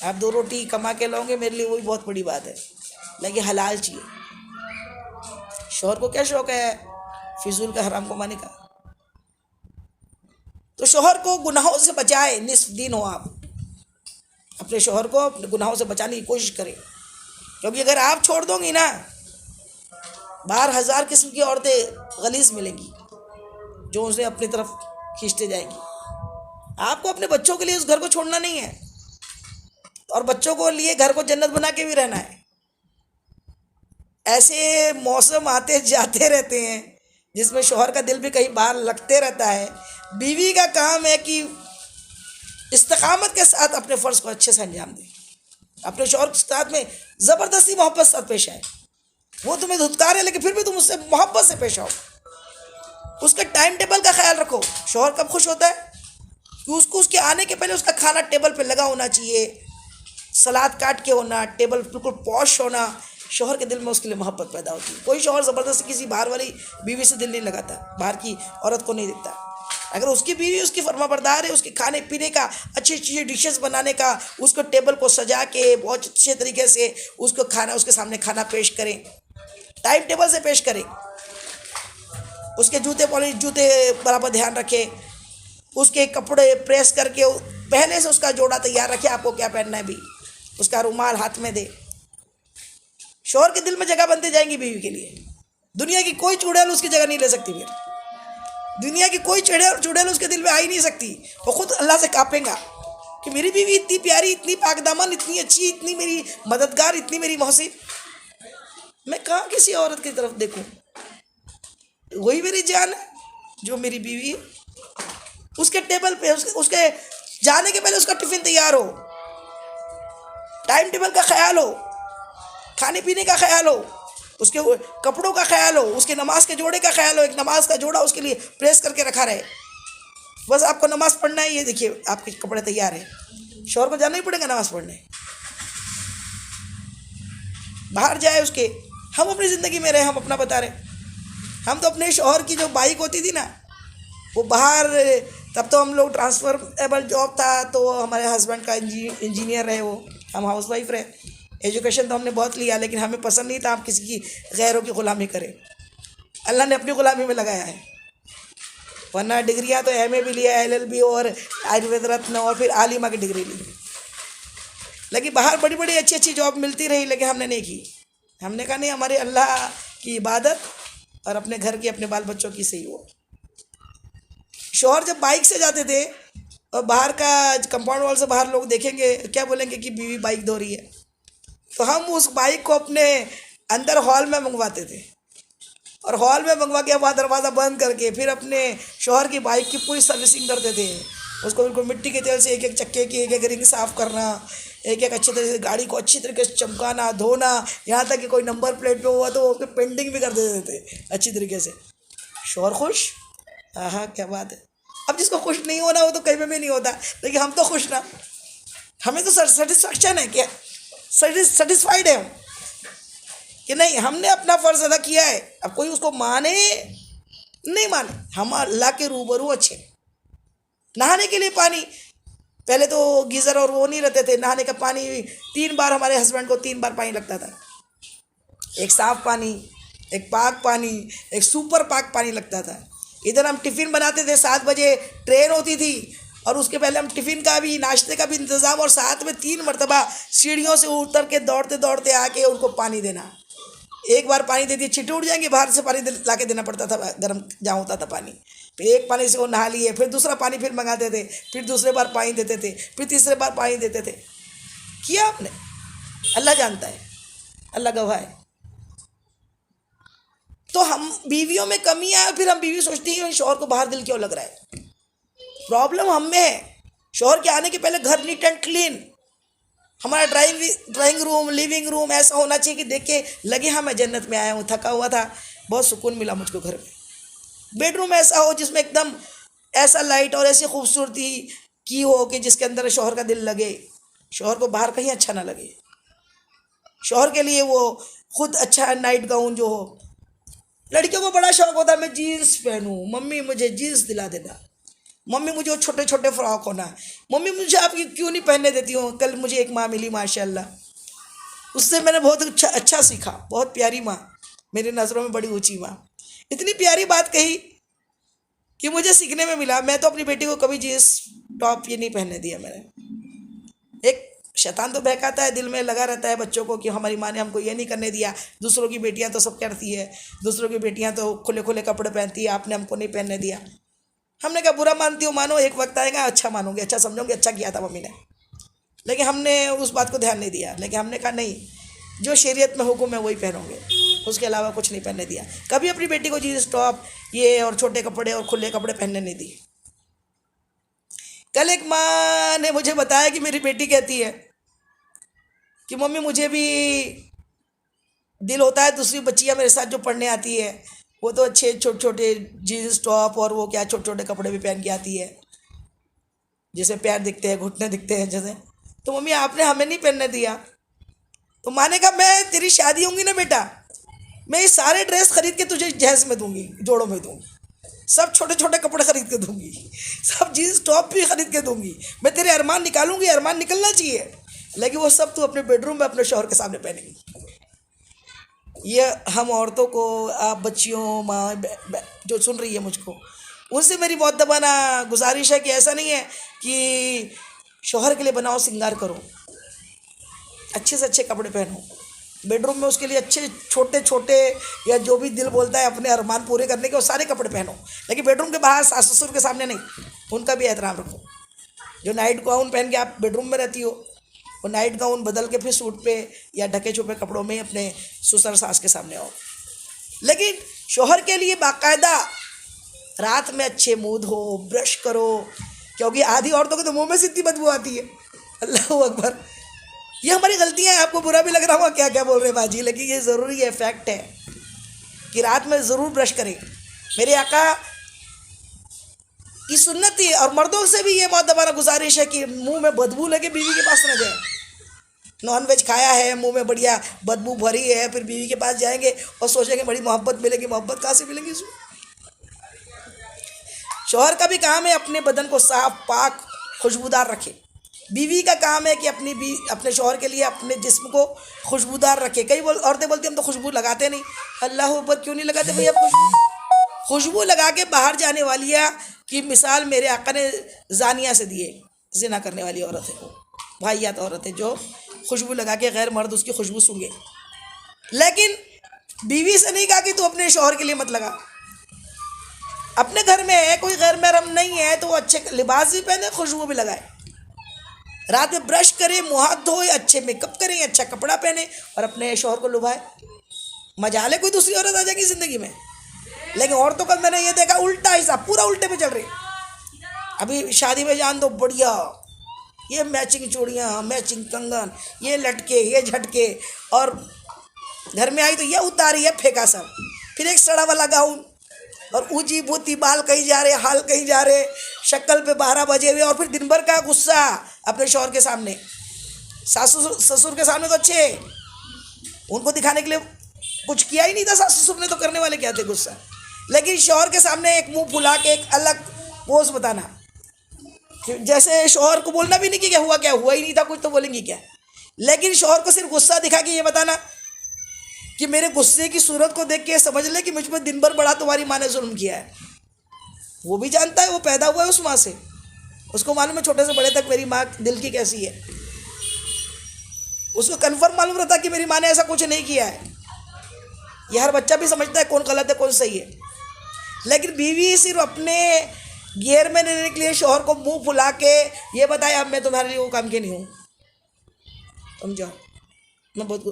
आप 2 रोटी कमा के लाओगे मेरे लिए वही बहुत बड़ी बात है, लेकिन हलाल चाहिए। शौहर को क्या शौक़ है फिजूल का, हराम कमाने का। तो शौहर को गुनाहों से बचाए, निस्फ दिन हो आप अपने शौहर को अपने गुनाहों से बचाने की कोशिश करें, क्योंकि अगर आप छोड़ दोगी ना, बाहर 1000 किस्म की औरतें गलीज़ मिलेंगी जो उसे अपनी तरफ खींचते जाएंगी। आपको अपने बच्चों के लिए उस घर को छोड़ना नहीं है, और बच्चों को लिए घर को जन्नत बना के भी रहना है। ऐसे मौसम आते जाते रहते हैं जिसमें शौहर का दिल भी कहीं बाहर लगते रहता है। बीवी का काम है कि इस्तिकामत के साथ अपने फ़र्ज़ को अच्छे से अंजाम दे, अपने शौहर के साथ में ज़बरदस्ती मोहब्बत से पेश आए। वो तुम्हें धुतकारे लेकिन फिर भी तुम उससे मोहब्बत से पेश आओ। उसके टाइम टेबल का ख्याल रखो। शौहर कब खुश होता है कि उसको उसके आने के पहले उसका खाना टेबल पे लगा होना चाहिए, सलाद काट के होना, टेबल बिल्कुल पॉश होना। शौहर के दिल में उसके लिए मोहब्बत पैदा होती है। कोई शौहर ज़बरदस्ती किसी बाहर वाली बीवी से दिल नहीं लगाता, बाहर की औरत को नहीं देखता। अगर उसकी बीवी उसकी फर्माबरदार है, उसके खाने पीने का, अच्छी अच्छी डिशेस बनाने का, उसको टेबल को सजा के बहुत अच्छे तरीके से उसको खाना, उसके सामने खाना पेश करें, टाइम टेबल से पेश करें, उसके जूते बराबर ध्यान रखें, उसके कपड़े प्रेस करके पहले से उसका जोड़ा तैयार रखे, आपको क्या पहनना है भी, उसका रुमाल हाथ में दे। शौहर के दिल में जगह बनती जाएंगी बीवी के लिए। दुनिया की कोई चुड़ैल उसकी जगह नहीं ले सकती, फिर दुनिया की कोई चुड़ैल उसके दिल में आ ही नहीं सकती। वो खुद अल्लाह से कांपेगा कि मेरी बीवी इतनी प्यारी, इतनी पाकदामन, इतनी अच्छी, इतनी मेरी मददगार, इतनी मेरी मोहसिन, मैं कहाँ किसी औरत की तरफ देखूँ। वही मेरी जान है जो मेरी बीवी है। उसके टेबल पे उसके जाने के पहले उसका टिफ़िन तैयार हो, टाइम टेबल का ख्याल हो, खाने पीने का ख्याल हो, उसके कपड़ों का ख्याल हो, उसके नमाज के जोड़े का ख्याल हो। एक नमाज का जोड़ा उसके लिए प्रेस करके रखा रहे, बस आपको नमाज पढ़ना है। ये देखिए आपके कपड़े तैयार हैं। शौहर को जाना ही पड़ेगा नमाज पढ़ने, बाहर जाए उसके। हम अपनी ज़िंदगी में रहे, हम अपना बता रहे। हम तो अपने शौहर की जो बाइक होती थी ना, वो बाहर, तब तो हम लोग ट्रांसफरेबल जॉब था, तो हमारे हस्बैंड का इंजीनियर रहे, वो हम हाउसवाइफ रहे। एजुकेशन तो हमने बहुत लिया, लेकिन हमें पसंद नहीं था आप किसी की गैरों की ग़ुलामी करें। अल्लाह ने अपनी ग़ुलामी में लगाया है, वरना डिग्रियाँ तो MA भी लिया, LLB और आयुर्वेद रत्न और फिर आलिमा की डिग्री ली। लेकिन बाहर बड़ी बड़ी अच्छी अच्छी जॉब मिलती रही, लेकिन हमने नहीं की। हमने कहा नहीं, हमारे अल्लाह की इबादत और अपने घर की, अपने बाल बच्चों की सही हो। शौहर जब बाइक से जाते थे और बाहर का कंपाउंड वॉल से बाहर लोग देखेंगे, क्या बोलेंगे कि बीवी बाइक धो रही है, तो हम उस बाइक को अपने अंदर हॉल में मंगवाते थे, और हॉल में मंगवा के वहाँ दरवाज़ा बंद करके फिर अपने शौहर की बाइक की पूरी सर्विसिंग करते थे। उसको बिल्कुल मिट्टी के तेल से एक एक चक्के की एक एक रिंग साफ़ करना, एक एक अच्छे तरह से गाड़ी को अच्छी तरीके से चमकाना, धोना, यहाँ तक कि कोई नंबर प्लेट पे हुआ तो उसकी पेंटिंग भी कर देते थे अच्छी तरीके से। शौहर खुश, हाँ क्या बात है। अब जिसको खुश नहीं होना वो तो कहीं में भी नहीं होता, लेकिन हम तो खुश ना, हमें तो सेटिस्फेक्शन है, क्या सेटिस्फाइड है हम कि नहीं, हमने अपना फ़र्ज़ अदा किया है। अब कोई उसको माने नहीं माने, हम अल्लाह के रूबरू अच्छे। नहाने के लिए पानी, पहले तो गीज़र और वो नहीं रहते थे, नहाने का पानी 3 बार, हमारे हस्बैंड को 3 बार पानी लगता था। एक साफ़ पानी, एक पाक पानी, एक सुपर पाक पानी लगता था। इधर हम टिफ़िन बनाते थे, 7 बजे ट्रेन होती थी, और उसके पहले हम टिफ़िन का भी, नाश्ते का भी इंतज़ाम, और साथ में 3 मरतबा सीढ़ियों से उतर के दौड़ते दौड़ते आके उनको पानी देना। एक बार पानी दे दिए, छींटे उड़ जाएंगे, बाहर से पानी ला के देना पड़ता था, गर्म जहाँ होता था पानी। फिर एक पानी से वो नहा लिए, फिर दूसरा पानी फिर मंगाते थे, फिर दूसरे बार पानी देते थे, फिर तीसरे बार पानी देते थे। किया आपने, अल्लाह जानता है, अल्लाह गवाह है। तो हम बीवियों में कमी आए, फिर हम बीवी सोचती है शौहर को बाहर दिल क्यों लग रहा है। प्रॉब्लम हम में है। शौहर के आने के पहले घर नीट एंड क्लीन, हमारा ड्राइंग रूम, लिविंग रूम ऐसा होना चाहिए कि देख के लगे हाँ मैं जन्नत में आया हूँ। थका हुआ था, बहुत सुकून मिला मुझको घर में। बेडरूम ऐसा हो जिसमें एकदम ऐसा लाइट और ऐसी खूबसूरती की हो कि जिसके अंदर शौहर का दिल लगे, शौहर को बाहर कहीं अच्छा ना लगे। शौहर के लिए वो खुद अच्छा नाइट गाउन जो हो। लड़कियों को बड़ा शौक होता है मैं जीन्स पहनूं, मम्मी मुझे जीन्स दिला देना, मम्मी मुझे वो छोटे छोटे फ्रॉक होना, मम्मी मुझे आप ये क्यों नहीं पहनने देती हो। कल मुझे एक माँ मिली माशाल्लाह, उससे मैंने बहुत अच्छा सीखा। बहुत प्यारी माँ, मेरी नज़रों में बड़ी ऊंची माँ, इतनी प्यारी बात कही कि मुझे सीखने में मिला। मैं तो अपनी बेटी को कभी जीन्स टॉप ये नहीं पहनने दिया मैंने। एक शैतान तो बहकाता है, दिल में लगा रहता है बच्चों को कि हमारी माँ ने हमको ये नहीं करने दिया, दूसरों की बेटियां तो सब करती है, दूसरों की बेटियां तो खुले खुले कपड़े पहनती है, आपने हमको नहीं पहनने दिया। हमने कहा बुरा मानती हो मानो, एक वक्त आएगा अच्छा मानोगे, अच्छा समझोगे, अच्छा किया था मम्मी ने। लेकिन हमने उस बात को ध्यान नहीं दिया। लेकिन हमने कहा नहीं, जो शरीयत में हुक्म है वही पहनोगे, उसके अलावा कुछ नहीं पहनने दिया। कभी अपनी बेटी को जीन्स टॉप ये और छोटे कपड़े और खुले कपड़े पहनने नहीं दिए। कल एक माँ ने मुझे बताया कि मेरी बेटी कहती है कि मम्मी मुझे भी दिल होता है दूसरी बच्चियाँ मेरे साथ जो पढ़ने आती है वो तो अच्छे छोटे छोटे जीन्स टॉप और वो क्या छोटे छोटे कपड़े भी पहन के आती है, जैसे पैर दिखते हैं, घुटने दिखते हैं जैसे, तो मम्मी आपने हमें नहीं पहनने दिया। तो माँ ने कहा मैं तेरी शादी होंगी ना बेटा, मैं ये सारे ड्रेस खरीद के तुझे जहेज में दूंगी, जोड़ों में दूंगी, सब छोटे छोटे कपड़े खरीद के दूंगी, सब जीन्स टॉप भी खरीद के दूंगी, मैं तेरे अरमान निकालूंगी, अरमान निकलना चाहिए, लेकिन वो सब तू अपने बेडरूम में अपने शौहर के सामने पहनेगी। ये हम औरतों को, आप बच्चियों, माँ जो सुन रही है मुझको, उनसे मेरी बहुत दबाना गुजारिश है कि ऐसा नहीं है कि शौहर के लिए बनाओ सिंगार करो, अच्छे से अच्छे कपड़े पहनो, बेडरूम में उसके लिए अच्छे छोटे छोटे या जो भी दिल बोलता है अपने अरमान पूरे करने के वो सारे कपड़े पहनो। लेकिन बेडरूम के बाहर सास ससुर के सामने नहीं, उनका भी एहतराम रखो। जो नाइट गाउन पहन के आप बेडरूम में रहती हो, वो नाइट गाउन बदल के फिर सूट पे या ढके छुपे कपड़ों में अपने ससुर सास के सामने आओ। लेकिन शौहर के लिए बाकायदा रात में अच्छे मुँह धो, ब्रश करो, क्योंकि आधी औरतों के तो मुँह में से इतनी बदबू आती है, अल्लाह अकबर। ये हमारी गलतियाँ हैं, आपको बुरा भी लग रहा होगा क्या क्या बोल रहे बाजी, लेकिन ये ज़रूरी है, फैक्ट है कि रात में ज़रूर ब्रश करें। मेरे आका की सुन्नत थी। और मर्दों से भी ये बहुत दबाना गुजारिश है कि मुंह में बदबू लगे बीवी के पास न जाए। नॉन वेज खाया है, मुंह में बढ़िया बदबू भरी है, फिर बीवी के पास जाएंगे और सोचेंगे बड़ी मोहब्बत मिलेगी, मोहब्बत कहाँ से मिलेगी इसमें। शौहर का भी काम है अपने बदन को साफ पाक खुशबूदार रखे, बीवी का काम है कि अपने शौहर के लिए अपने जिस्म को खुशबूदार रखे। कई औरतें बोलती हम तो खुशबू लगाते नहीं, अल्लाह ऊपर क्यों नहीं लगाते भैया खुशबू लगा के बाहर जाने वालिया की मिसाल मेरे आका ने जानिया से दिए। जिना करने वाली औरत है, वाहियात औरत है जो खुशबू लगा के गैर मर्द उसकी खुशबू सूंघे। लेकिन बीवी से नहीं कहा कि तू अपने शौहर के लिए मत लगा। अपने घर में है, कोई गैर महरम नहीं है तो वो अच्छे लिबास भी पहने, खुशबू भी लगाए, रात में ब्रश करे, मुँह हाथ धोए, अच्छे मेकअप करें, अच्छा कपड़ा पहने और अपने शौहर को लुभाए। मजाले कोई दूसरी औरत आ जाएगी ज़िंदगी में। लेकिन औरतों का मैंने ये देखा उल्टा हिसाब, पूरा उल्टे पे चल रही। अभी शादी में जान दो बढ़िया, ये मैचिंग चूड़ियाँ, मैचिंग कंगन, ये लटके, ये झटके, और घर में आई तो ये उतारी, ये फेंका सब, फिर एक सड़ा वाला गाउन और ऊँची बूती, बाल कहीं जा रहे, हाल कहीं जा रहे, शक्ल पे 12 बजे हुए, और फिर दिन भर का गुस्सा अपने शौहर के सामने। सासू ससुर के सामने तो अच्छे, उनको दिखाने के लिए कुछ किया ही नहीं था, सासू ससुर ने तो करने वाले क्या थे गुस्सा। लेकिन शौहर के सामने एक मुंह फुला के एक अलग पोज बताना, जैसे शौहर को बोलना भी नहीं कि क्या हुआ, क्या हुआ ही नहीं था कुछ, तो बोलेंगी क्या। लेकिन शौहर को सिर्फ गुस्सा दिखा के ये बताना कि मेरे गुस्से की सूरत को देख के समझ ले कि मुझ पर दिन भर बड़ा तुम्हारी माँ ने जुल्म किया है। वो भी जानता है, वो पैदा हुआ है उस माँ से, उसको मालूम है छोटे से बड़े तक मेरी माँ दिल की कैसी है। उसको कन्फर्म मालूम रहता कि मेरी माँ ने ऐसा कुछ नहीं किया है। यह हर बच्चा भी समझता है कौन गलत है कौन सही है। लेकिन बीवी सिर्फ अपने गियर में लेने के लिए शौहर को मुंह फुला के ये बताए अब मैं तुम्हारे लिए वो काम की नहीं हूँ, समझो। मैं बहुत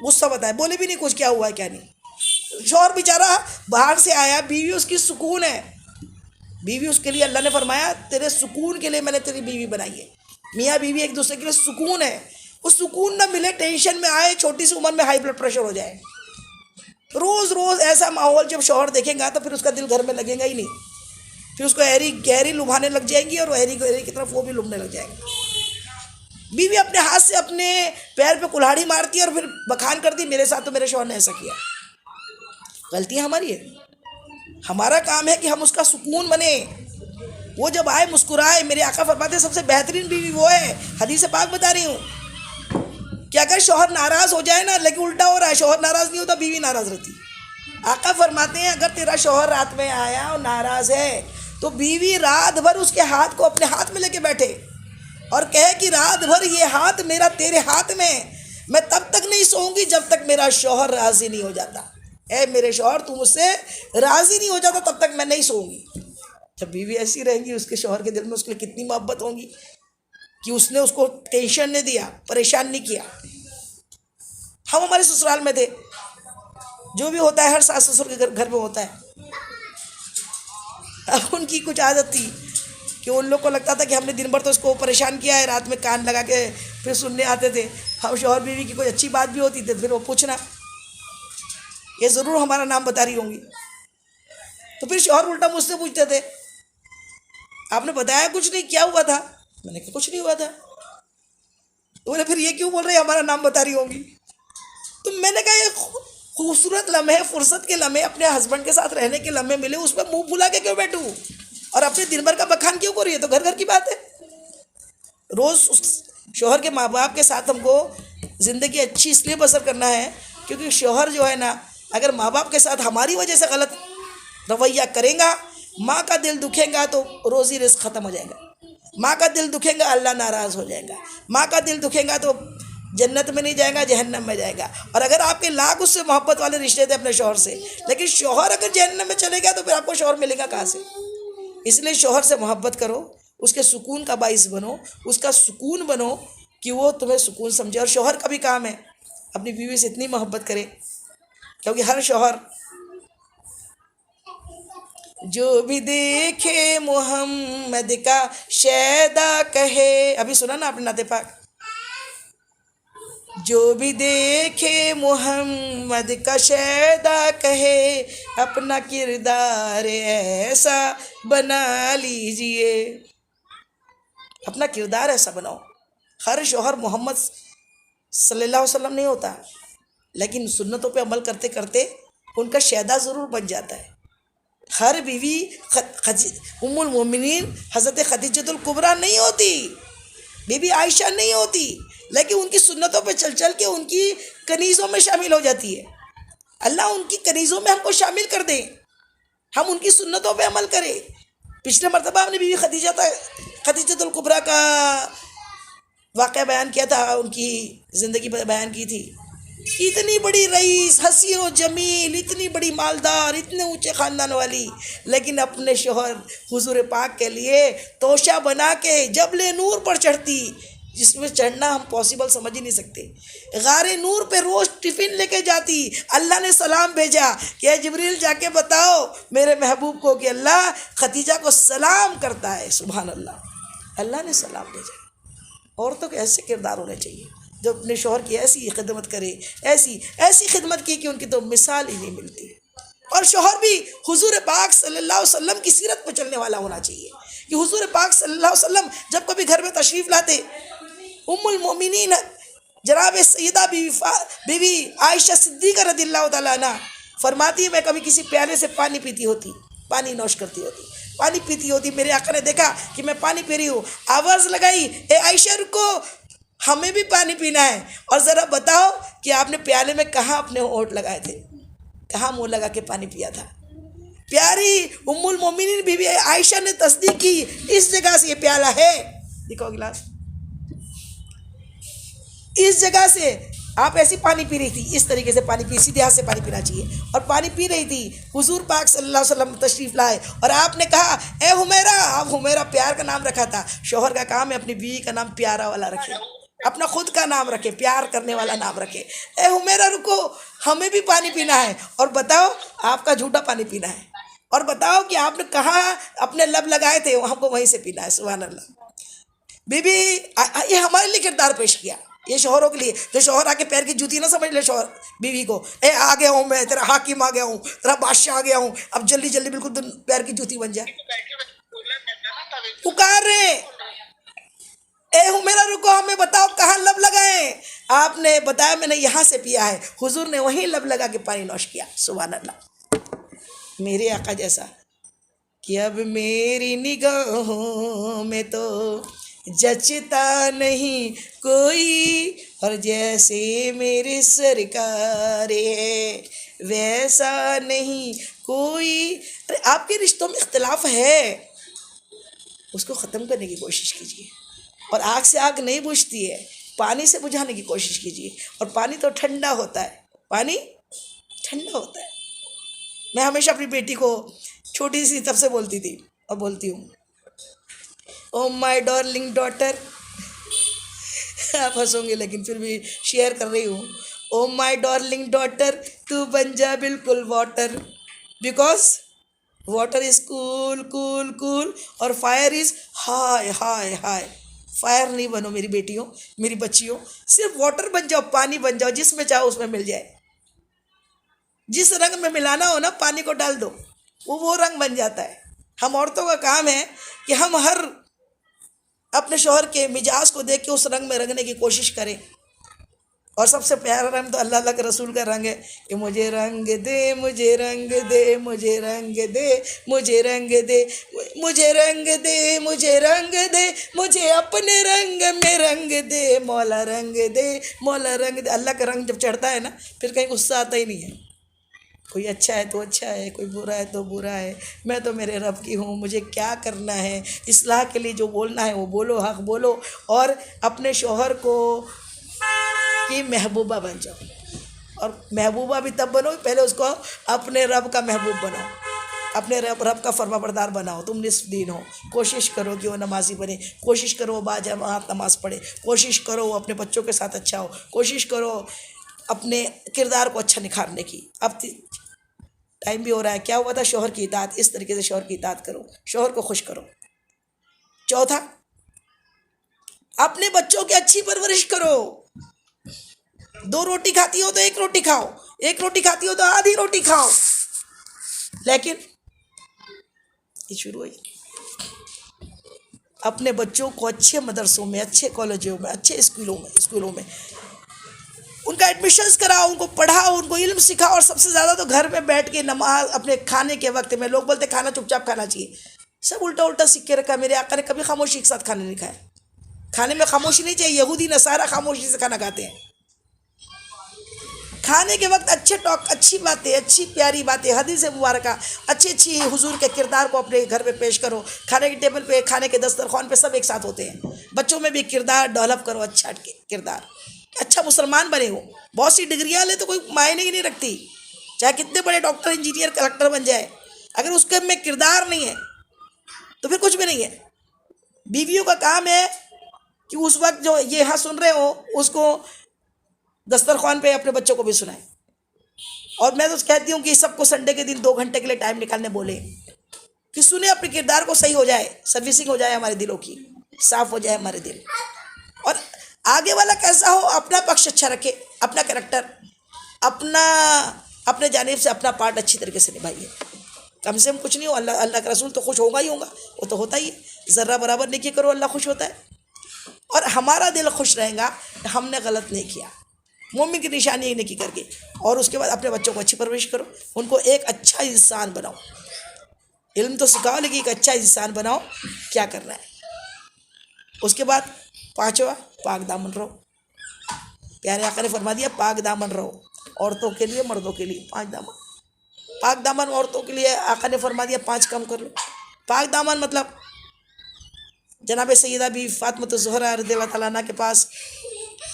गुस्सा बताया, बोले भी नहीं कुछ क्या हुआ है क्या नहीं। शौहर बेचारा बाहर से आया, बीवी उसकी सुकून है, बीवी उसके लिए अल्लाह ने फरमाया तेरे सुकून के लिए मैंने तेरी बीवी बनाई है। मियाँ बीवी एक दूसरे के लिए सुकून है, उस सुकून ना मिले, टेंशन में आए, छोटी सी उम्र में हाई ब्लड प्रेशर हो जाए। रोज़ रोज़ ऐसा माहौल जब शौहर देखेगा तो फिर उसका दिल घर में लगेगा ही नहीं, फिर उसको ऐरी गहरी लुभाने लग जाएंगी और ऐरी गहरी की तरफ वो भी लुभने लग जाएंगे। बीवी अपने हाथ से अपने पैर पे कुल्हाड़ी मारती है और फिर बखान करती, मेरे साथ तो मेरे शौहर ने ऐसा किया। गलतियाँ हमारी है। हमारा काम है कि हम उसका सुकून बने। वो जब आए मुस्कुराए। मेरे आका फरमाते सबसे बेहतरीन बीवी वो है, हदीस पाक बता रही हूँ, कि अगर शौहर नाराज़ हो जाए ना, लेकिन उल्टा हो रहा है, शौहर नाराज़ नहीं होता, बीवी नाराज़ रहती। आका फरमाते हैं अगर तेरा शौहर रात में आया और नाराज़ है तो बीवी रात भर उसके हाथ को अपने हाथ में लेके बैठे और कहे कि रात भर ये हाथ मेरा तेरे हाथ में, मैं तब तक नहीं सोऊंगी जब तक मेरा शौहर राज़ी नहीं हो जाता। ए मेरे शौहर, तू मुझसे राज़ी नहीं हो जाता तब तक मैं नहीं सोऊंगी। जब बीवी ऐसी रहेंगी, उसके शौहर के दिल में उसके लिए कितनी मोहब्बत होगी कि उसने उसको टेंशन नहीं दिया, परेशान नहीं किया। हम हमारे ससुराल में थे, जो भी होता है हर सास ससुर के घर में होता है। अब उनकी कुछ आदत थी कि उन लोग को लगता था कि हमने दिन भर तो उसको परेशान किया है, रात में कान लगा के फिर सुनने आते थे। हम शौहर बीवी की कोई अच्छी बात भी होती थी फिर वो पूछना, ये ज़रूर हमारा नाम बता रही होंगी। तो फिर शौहर उल्टा मुझसे पूछते थे, आपने बताया कुछ नहीं, क्या हुआ था? मैंने कहा कुछ नहीं हुआ था। तो बोले फिर ये क्यों बोल रहे हमारा नाम बता रही होंगी? तो मैंने कहा ये खूबसूरत लम्हे, फुर्सत के लम्हे, अपने हस्बैंड के साथ रहने के लम्हे मिले, उसमें मुंह फुला के क्यों बैठूं और अपने दिन भर का बखान क्यों करूँ? ये तो घर घर की बात है। रोज़ उस शौहर के माँ बाप के साथ हमको ज़िंदगी अच्छी इसलिए बसर करना है क्योंकि शौहर जो है ना, अगर माँ बाप के साथ हमारी वजह से गलत रवैया करेगा, माँ का दिल दुखेगा तो रोज़ी रिस्क ख़त्म हो जाएगा। माँ का दिल दुखेगा, अल्लाह नाराज़ हो जाएगा। माँ का दिल दुखेगा तो जन्नत में नहीं जाएगा, जहन्नम में जाएगा। और अगर आपके लाख उससे मोहब्बत वाले रिश्ते थे अपने शौहर से, लेकिन शौहर अगर जहन्नम में चले गया तो फिर आपको शौहर मिलेगा कहाँ से? इसलिए शौहर से मोहब्बत करो, उसके सुकून का बाइस बनो, उसका सुकून बनो कि वो तुम्हें सुकून समझे। और शौहर का भी काम है अपनी बीवी से इतनी मोहब्बत करे, क्योंकि हर शौहर जो भी देखे मोहम्मद का शैदा कहे, अभी सुना ना आपने नाते पाक, जो भी देखे मोहम्मद का शैदा कहे, अपना किरदार ऐसा बना लीजिए। अपना किरदार ऐसा बनाओ। हर शौहर मोहम्मद सल्लल्लाहु अलैहि वसल्लम नहीं होता, लेकिन सुन्नतों पे अमल करते करते उनका शैदा ज़रूर बन जाता है। हर बीवी उम्मुल मोमिनीन हज़रत खदीजतुल कुबरा नहीं होती, बीबी आयशा नहीं होती, लेकिन उनकी सुन्नतों पे चल चल के उनकी कनीज़ों में शामिल हो जाती है। अल्लाह उनकी कनीज़ों में हमको शामिल कर दे, हम उनकी सुन्नतों पे अमल करें। पिछले मरतबा हमने बीवी खदीजतुल कुबरा का वाक़या बयान किया था, उनकी ज़िंदगी बयान की थी। इतनी बड़ी रईस, हसीन व जमील, इतनी बड़ी मालदार, इतने ऊंचे ख़ानदान वाली, लेकिन अपने शौहर हुजूर पाक के लिए तोशा बना के जबले नूर पर चढ़ती, जिसमें चढ़ना हम पॉसिबल समझ ही नहीं सकते। गारे नूर पे रोज़ टिफ़िन लेके जाती। अल्लाह ने सलाम भेजा कि जिब्रील जाके बताओ मेरे महबूब को कि अल्लाह खदीजा को सलाम करता है। सुभान अल्लाह, अल्लाह ने सलाम भेजा। औरतों के ऐसे किरदार होने चाहिए जो अपने शौहर की ऐसी खिदमत करे, ऐसी खिदमत की कि उनकी तो मिसाल ही नहीं मिलती। और शौहर भी हुजूर पाक सल्लल्लाहु अलैहि वसल्लम की सीरत पर चलने वाला होना चाहिए कि हुजूर पाक सल्लल्लाहु अलैहि वसल्लम जब कभी घर में तशरीफ़ लाते, उम्मुल मोमिनीन जनाब सैयदा बीवी आयशा सिद्दीक़ा रज़ियल्लाहु तआला अन्हा फरमाती है, मैं कभी किसी प्याले से पानी पीती होती, पानी नोश करती होती, पानी पीती होती, मेरे आका ने देखा कि मैं पानी पी रही हूँ, आवाज़ लगाई, ए आयशा रुको, हमें भी पानी पीना है, और ज़रा बताओ कि आपने प्याले में कहाँ अपने होंठ लगाए थे, कहाँ मुँह लगा के पानी पिया था। प्यारी उम्मुल मोमिनीन बीवी आयशा ने तस्दीक की, इस जगह से ये प्याला है, दिखाओ गिलास, इस जगह से आप ऐसी पानी पी रही थी, इस तरीके से पानी पी, सीधे हाथ से पानी पीना चाहिए। और पानी पी रही थी, हुजूर पाक सल्लल्लाहु अलैहि वसल्लम तशरीफ़ लाए और आपने कहा ए हुमैरा, आप हुमैरा प्यार का नाम रखा था। शौहर का काम है अपनी बीवी का नाम प्यारा वाला रखे, अपना खुद का नाम रखे, प्यार करने वाला नाम रखे। ए हुमैरा रुको, हमें भी पानी पीना है, और बताओ आपका झूठा पानी पीना है, और बताओ कि आपने कहाँ अपने लब लगाए थे, हमको वहीं से पीना है। सुभान अल्लाह। बीबी ये हमारे लिए किरदार पेश किया ये शौहरों के लिए, जो शौहर आके पैर की जूती ना समझ ले शौहर बीवी को, ए आ गया हूँ मैं, तेरा हाकिम आ गया हूँ, तेरा बादशाह आ गया हूँ, अब जल्दी जल्दी बिल्कुल तुम पैर की जूती बन जाए। पुकार रहे हैं, ए हुमेरा रुको, हमें बताओ कहाँ लब लगाए। आपने बताया मैंने यहाँ से पिया है, हुजूर ने वहीं लब लगा के पानी नौश किया। सुभान अल्लाह, मेरे आका जैसा कि अब मेरी निगाहों में तो जचता नहीं कोई, और जैसे मेरे सरकार है वैसा नहीं कोई। अरे आपके रिश्तों में इख्तिलाफ है, उसको ख़त्म करने की कोशिश कीजिए। और आग से आग नहीं बुझती है, पानी से बुझाने की कोशिश कीजिए। और पानी तो ठंडा होता है, पानी ठंडा होता है। मैं हमेशा अपनी बेटी को छोटी सी तब से बोलती थी और बोलती हूँ, ओ माय डार्लिंग डॉटर, आप हंसोगे लेकिन फिर भी शेयर कर रही हूँ, ओ माय डार्लिंग डॉटर, तू बन जा बिल्कुल water, because water is cool cool cool और fire is high high high. Fire नहीं बनो मेरी बेटियों, मेरी बच्चियों, सिर्फ वाटर बन जाओ, पानी बन जाओ, जिसमें चाहो उसमें मिल जाए। जिस रंग में मिलाना हो ना पानी को डाल दो, वो रंग बन जाता है। हम औरतों का काम है कि हम हर अपने शौहर के मिजाज को देख के उस रंग में रंगने की कोशिश करें। और सबसे प्यारा रंग तो अल्लाह अल्लाह के रसूल का रंग है कि मुझे रंग दे, मुझे रंग दे, मुझे रंग दे, मुझे रंग दे, मुझे रंग दे, मुझे रंग दे, मुझे अपने रंग में रंग दे, मौला रंग दे, मौला रंग दे। अल्लाह का रंग जब चढ़ता है ना, फिर कहीं गुस्सा आता ही नहीं है। कोई अच्छा है तो अच्छा है, कोई बुरा है तो बुरा है, मैं तो मेरे रब की हूँ, मुझे क्या करना है। इस्लाह के लिए जो बोलना है वो बोलो, हक बोलो, और अपने शौहर को की महबूबा बन जाओ। और महबूबा भी तब बनो, पहले उसको अपने रब का महबूब बनाओ, अपने रब का फरमाबरदार बनाओ। तुम निस्फ दीन हो, कोशिश करो कि वो नमाजी बने, कोशिश करो वो बाजमात नमाज पढ़े, कोशिश करो वो अपने बच्चों के साथ अच्छा हो, कोशिश करो अपने किरदार को अच्छा निखारने की। अब टाइम भी हो रहा है, क्या हुआ था, शौहर की इताअत, इस तरीके से शौहर की इताअत करो, शौहर को खुश करो। चौथा, अपने बच्चों की अच्छी परवरिश करो। 2 रोटी खाती हो तो 1 रोटी खाओ, 1 रोटी खाती हो तो आधी रोटी खाओ। लेकिन ये शुरू हुई, अपने बच्चों को अच्छे मदरसों में, अच्छे कॉलेजों में, अच्छे स्कूलों में उनका एडमिशन्स कराओ, उनको पढ़ाओ, उनको इल्म सिखाओ। और सबसे ज़्यादा तो घर में बैठ के नमाज, अपने खाने के वक्त में, लोग बोलते खाना चुपचाप खाना चाहिए, सब उल्टा उल्टा सीख के रखा। मेरे आका ने कभी खामोशी के साथ खाना नहीं खाया, खाने में खामोशी नहीं चाहिए। यहूदी नसारा खामोशी से खाना खाते हैं। खाने के वक्त अच्छे टॉक, अच्छी बातें, अच्छी प्यारी बातें, हदीस मुबारक, अच्छी हुजूर के किरदार को अपने घर में पेश करो। खाने के टेबल पे, खाने के दस्तरखान पे सब एक साथ होते हैं। बच्चों में भी किरदार डेवलप करो, अच्छा किरदार, अच्छा मुसलमान बने हो। बहुत सी डिग्रियाँ ले तो कोई मायने ही नहीं रखती, चाहे कितने बड़े डॉक्टर, इंजीनियर, कलेक्टर बन जाए, अगर उसके में किरदार नहीं है तो फिर कुछ भी नहीं है। बीवियों का काम है कि उस वक्त जो ये यहाँ सुन रहे हो उसको दस्तरखान पे अपने बच्चों को भी सुनाए। और मैं तो कहती हूँ कि सबको संडे के दिन 2 घंटे के लिए टाइम निकालने बोले कि सुने, अपने किरदार को सही हो जाए, सर्विसिंग हो जाए हमारे दिलों की, साफ हो जाए हमारे दिल। और आगे वाला कैसा हो, अपना पक्ष अच्छा रखे, अपना कैरेक्टर, अपने जानिब से अपना पार्ट अच्छी तरीके से निभाइए। कम से कम कुछ नहीं हो, अल्लाह का रसूल तो खुश होगा ही होगा, वो तो होता ही है। ज़र्रा बराबर नेकी करो, अल्लाह खुश होता है। और हमारा दिल खुश रहेगा, हमने गलत नहीं किया। मोमिन की निशानी है नेकी करके। और उसके बाद अपने बच्चों को अच्छी परवरिश करो, उनको एक अच्छा इंसान बनाओ। इल्म तो सिखाओ, लेकिन एक अच्छा इंसान बनाओ, क्या करना है। उसके बाद 5वां, पाक दामन रहो। प्यारे आका ने फरमा दिया, पाक दामन रहो, औरतों के लिए, मर्दों के लिए 5 दामन। पाक दामन औरतों के लिए आका ने फरमा दिया 5 कम कर लो। पाक दामन मतलब जनाब सैयदा भी फातिमा ज़हरा रज़ियल्लाहु तआला अन्हा के पास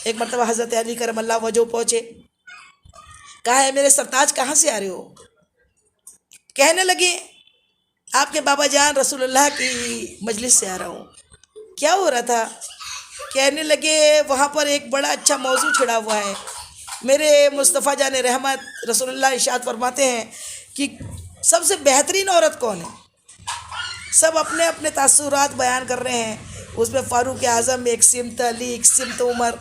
एक मरतबा हज़रत अली करमल्लाहु वजहू पहुँचे। कहा है मेरे सरताज कहाँ से आ रहे हो? कहने लगे आपके बाबा जान रसूलुल्लाह की मजलिस से आ रहा हूँ। क्या हो रहा था? कहने लगे वहाँ पर एक बड़ा अच्छा मौजू छिड़ा हुआ है। मेरे मुस्तफ़ा जान रहमत रसूलुल्लाह इरशाद फरमाते हैं कि सबसे बेहतरीन औरत कौन है? सब अपने अपने तासुरात बयान कर रहे हैं। उसमें फ़ारूक आज़म, एक सिमत अली, एक सिमत उमर,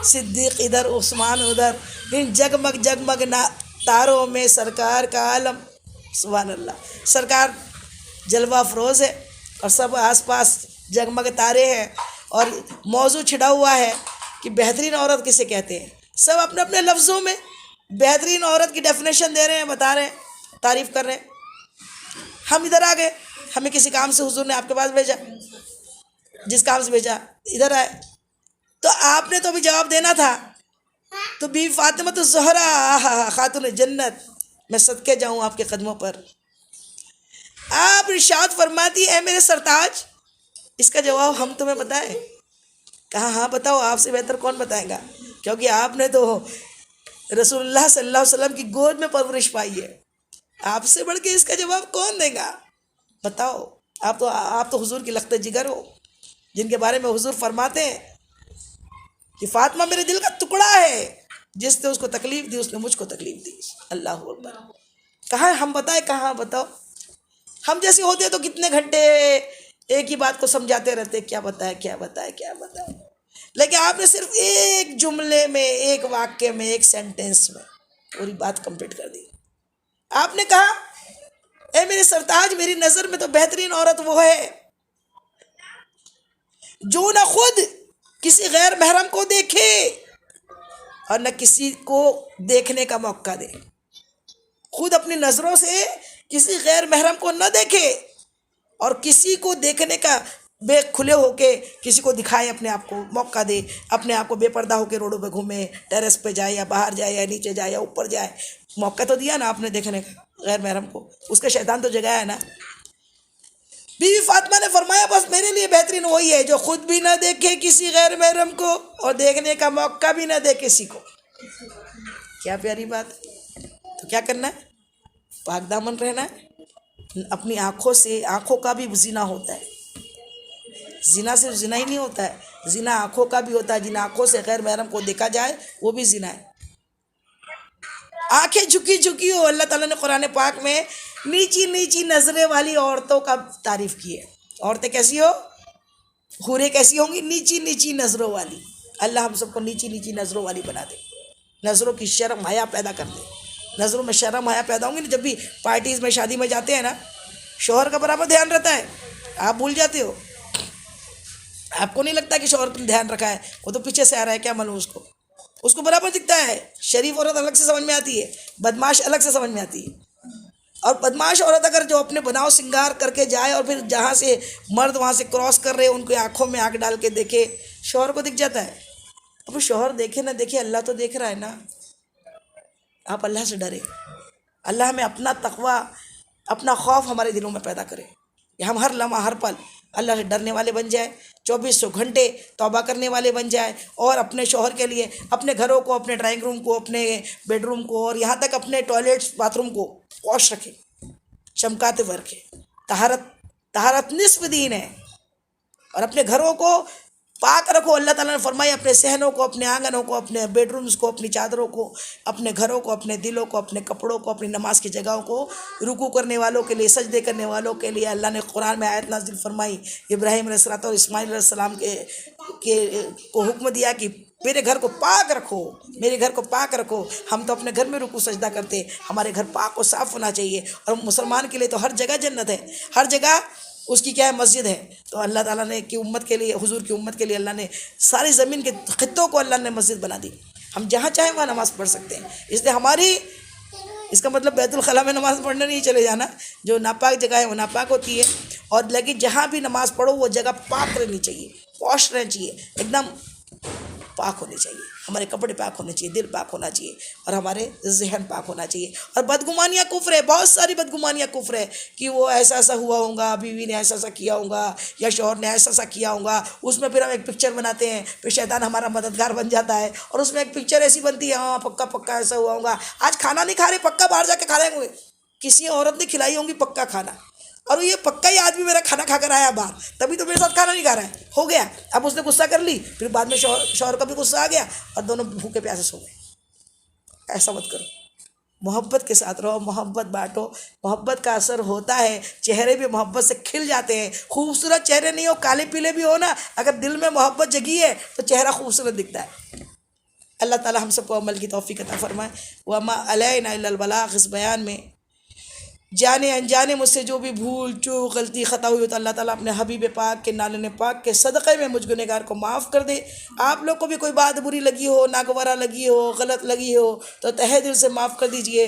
सिद्दीक इधर, उस्मान उधर, इन जगमग जगमग ना तारों में सरकार का आलम। सुभान अल्लाह। सरकार जलवा फरोज है और सब आसपास जगमग तारे हैं और मौजू छिड़ा हुआ है कि बेहतरीन औरत किसे कहते हैं। सब अपने अपने लफ्ज़ों में बेहतरीन औरत की डेफिनेशन दे रहे हैं, बता रहे हैं, तारीफ़ कर रहे हैं। हम इधर आ गए, हमें किसी काम से हुजूर ने आपके पास भेजा, जिस काम से भेजा इधर आए, तो आपने तो अभी जवाब देना था। तो बीवी फातिमा तो ज़हरा खातून जन्नत, मैं सदके जाऊँ आपके कदमों पर। आप इरशाद फरमाती है मेरे सरताज, इसका जवाब हम तुम्हें बताएं? कहा हाँ बताओ, आपसे बेहतर कौन बताएगा, क्योंकि आपने तो रसूलुल्लाह सल्लल्लाहु अलैहि वसल्लम की गोद में परवरिश पाई है। आपसे बढ़ के इसका जवाब कौन देगा? बताओ। आप तो हुजूर की लख्त जिगर हो, जिनके बारे में हुजूर फरमाते हैं कि फातिमा मेरे दिल का टुकड़ा है, जिसने उसको तकलीफ दी उसने मुझको तकलीफ दी। अल्लाह अकबर। कहाँ हम बताएं, कहाँ बताओ। हम जैसे होते तो कितने घंटे एक ही बात को समझाते रहते, क्या बताए क्या बताए क्या बताए। लेकिन आपने सिर्फ एक जुमले में, एक वाक्य में, एक सेंटेंस में पूरी बात कंप्लीट कर दी। आपने कहा ए मेरे सरताज, मेरी नज़र में तो बेहतरीन औरत वो है जो न खुद किसी गैर महरम को देखे और न किसी को देखने का मौका दे। खुद अपनी नज़रों से किसी गैर महरम को न देखे और किसी को देखने का खुले होके किसी को दिखाए, अपने आप को मौका दे, अपने आप को बेपर्दा होके रोडों पे घूमे, टेरेस पे जाए या बाहर जाए या नीचे जाए या ऊपर जाए। मौका तो दिया ना आपने देखने का गैर महरम को, उसका शैतान तो जगाया ना। बीवी फातिमा ने फरमाया बस मेरे लिए बेहतरीन वही है जो खुद भी ना देखे किसी गैर महरम को और देखने का मौका भी ना दे किसी को। क्या प्यारी बात है। तो क्या करना है? पाक दामन रहना है। अपनी आँखों से, आँखों का भी जिना होता है। जिना सिर्फ जिना ही नहीं होता है, जिना आँखों का भी होता है। जिन आँखों से गैर महरम को देखा जाए वो भी जिना है। आंखें झुकी झुकी हो। अल्लाह ताला ने कुरान पाक में नीची नीची नजरें वाली औरतों का तारीफ की है। औरतें कैसी हो? हूरें कैसी होंगी? नीची नीची नजरों वाली। अल्लाह हम सबको नीची नीची नजरों वाली बना दे, नजरों की शर्म हया पैदा कर दे। नजरों में शर्म हया पैदा होंगी ना, जब भी पार्टीज में शादी में जाते हैं ना, शौहर का बराबर ध्यान रहता है, आप भूल जाते हो। आपको नहीं लगता कि शौहर पर ध्यान रखा है, वो तो पीछे से आ रहा है, क्या मालूम उसको बराबर दिखता है। शरीफ औरत अलग से समझ में आती है, बदमाश अलग से समझ में आती है। और बदमाश औरत अगर जो अपने बनाव श्रृंगार करके जाए और फिर जहाँ से मर्द वहाँ से क्रॉस कर रहे हैं उनकी आंखों में आँख डाल के देखे, शौहर को दिख जाता है। अब शौहर देखे ना देखे, अल्लाह तो देख रहा है ना। आप अल्लाह से डरे, अल्लाह में अपना तकवा, अपना खौफ हमारे दिलों में पैदा करे कि हम हर लम्हा हर पल अल्लाह से डरने वाले बन जाए, 2400 घंटे तौबा करने वाले बन जाए और अपने शौहर के लिए अपने घरों को, अपने ड्राइंग रूम को, अपने बेडरूम को और यहाँ तक अपने टॉयलेट्स बाथरूम को वॉश रखे, चमकाते हुए रखे। तहारत निस्फ दीन है। और अपने घरों को पाक रखो। अल्लाह ताला ने फरमाया अपने सहनों को, अपने आंगनों को, अपने बेडरूम्स को, अपनी चादरों को, अपने घरों को, अपने दिलों को, अपने कपड़ों को, अपनी नमाज की जगहों को रुकू करने वालों के लिए, सजदे करने वालों के लिए अल्लाह ने कुरान में आयत नाज़िल फरमाई। इब्राहीम अलैहिस्सलाम और इस्माइल अलैहिस्सलाम को हुक्म दिया कि मेरे घर को पाक रखो, मेरे घर को पाक रखो। हम तो अपने घर में रुकू सजदा करते, हमारे घर पाक और साफ़ होना चाहिए। और मुसलमान के लिए तो हर जगह जन्नत है, हर जगह उसकी क्या है? मस्जिद है। तो अल्लाह ताला ने की उम्मत के लिए, हुजूर की उम्मत के लिए अल्लाह ने सारी ज़मीन के खित्तों को अल्लाह ने मस्जिद बना दी। हम जहाँ चाहें वहाँ नमाज़ पढ़ सकते हैं। इसलिए हमारी, इसका मतलब बैतुल खला में नमाज़ पढ़ने नहीं चले जाना, जो नापाक जगह है वो नापाक होती है। और लेकिन जहाँ भी नमाज़ पढ़ो वो जगह पाक रहनी चाहिए, वॉश रहनी चाहिए, एकदम पाक होनी चाहिए। हमारे कपड़े पाक होने चाहिए, दिल पाक होना चाहिए और हमारे जहन पाक होना चाहिए। और बदगुमानियाँ कुफ्र है, बहुत सारी बदगुमानियाँ कुफ्र है कि वो ऐसा ऐसा हुआ होगा, बीवी ने ऐसा ऐसा किया होगा या शौहर ने ऐसा ऐसा किया होगा। उसमें फिर हम एक पिक्चर बनाते हैं, फिर शैतान हमारा मददगार बन जाता है और उसमें एक पिक्चर ऐसी बनती है, हाँ पक्का पक्का ऐसा हुआ होगा। आज खाना नहीं खा रहे, पक्का बाहर जाके खा रहे होंगे, किसी औरत ने खिलाई होंगी पक्का खाना, और ये पक्का ही आदमी मेरा खाना खाकर आया बाहर, तभी तो मेरे साथ खाना नहीं खा रहा है। हो गया, अब उसने गुस्सा कर ली, फिर बाद में शौहर का भी गुस्सा आ गया और दोनों भूखे प्यासे सो गए। ऐसा मत करो, मोहब्बत के साथ रहो, मोहब्बत बांटो। मोहब्बत का असर होता है, चेहरे भी मोहब्बत से खिल जाते हैं। खूबसूरत चेहरे नहीं हो, काले पीले भी हो ना, अगर दिल में मोहब्बत जगी है तो चेहरा खूबसूरत दिखता है। अल्लाह ताला हम सबको अमल की तौफीक अता फरमाए। वमा अलैना इल्लल बलाग, इस बयान में जाने अनजाने मुझसे जो भी भूल चूक गलती ख़ता हुई हो तो अल्लाह ताला अपने हबीब पाक के नालन पाक के सदक़े में मुझ गुनहगार को माफ़ कर दे। आप लोग को भी कोई बात बुरी लगी हो, नागवारा लगी हो, गलत लगी हो तो तहे दिल से माफ़ कर दीजिए।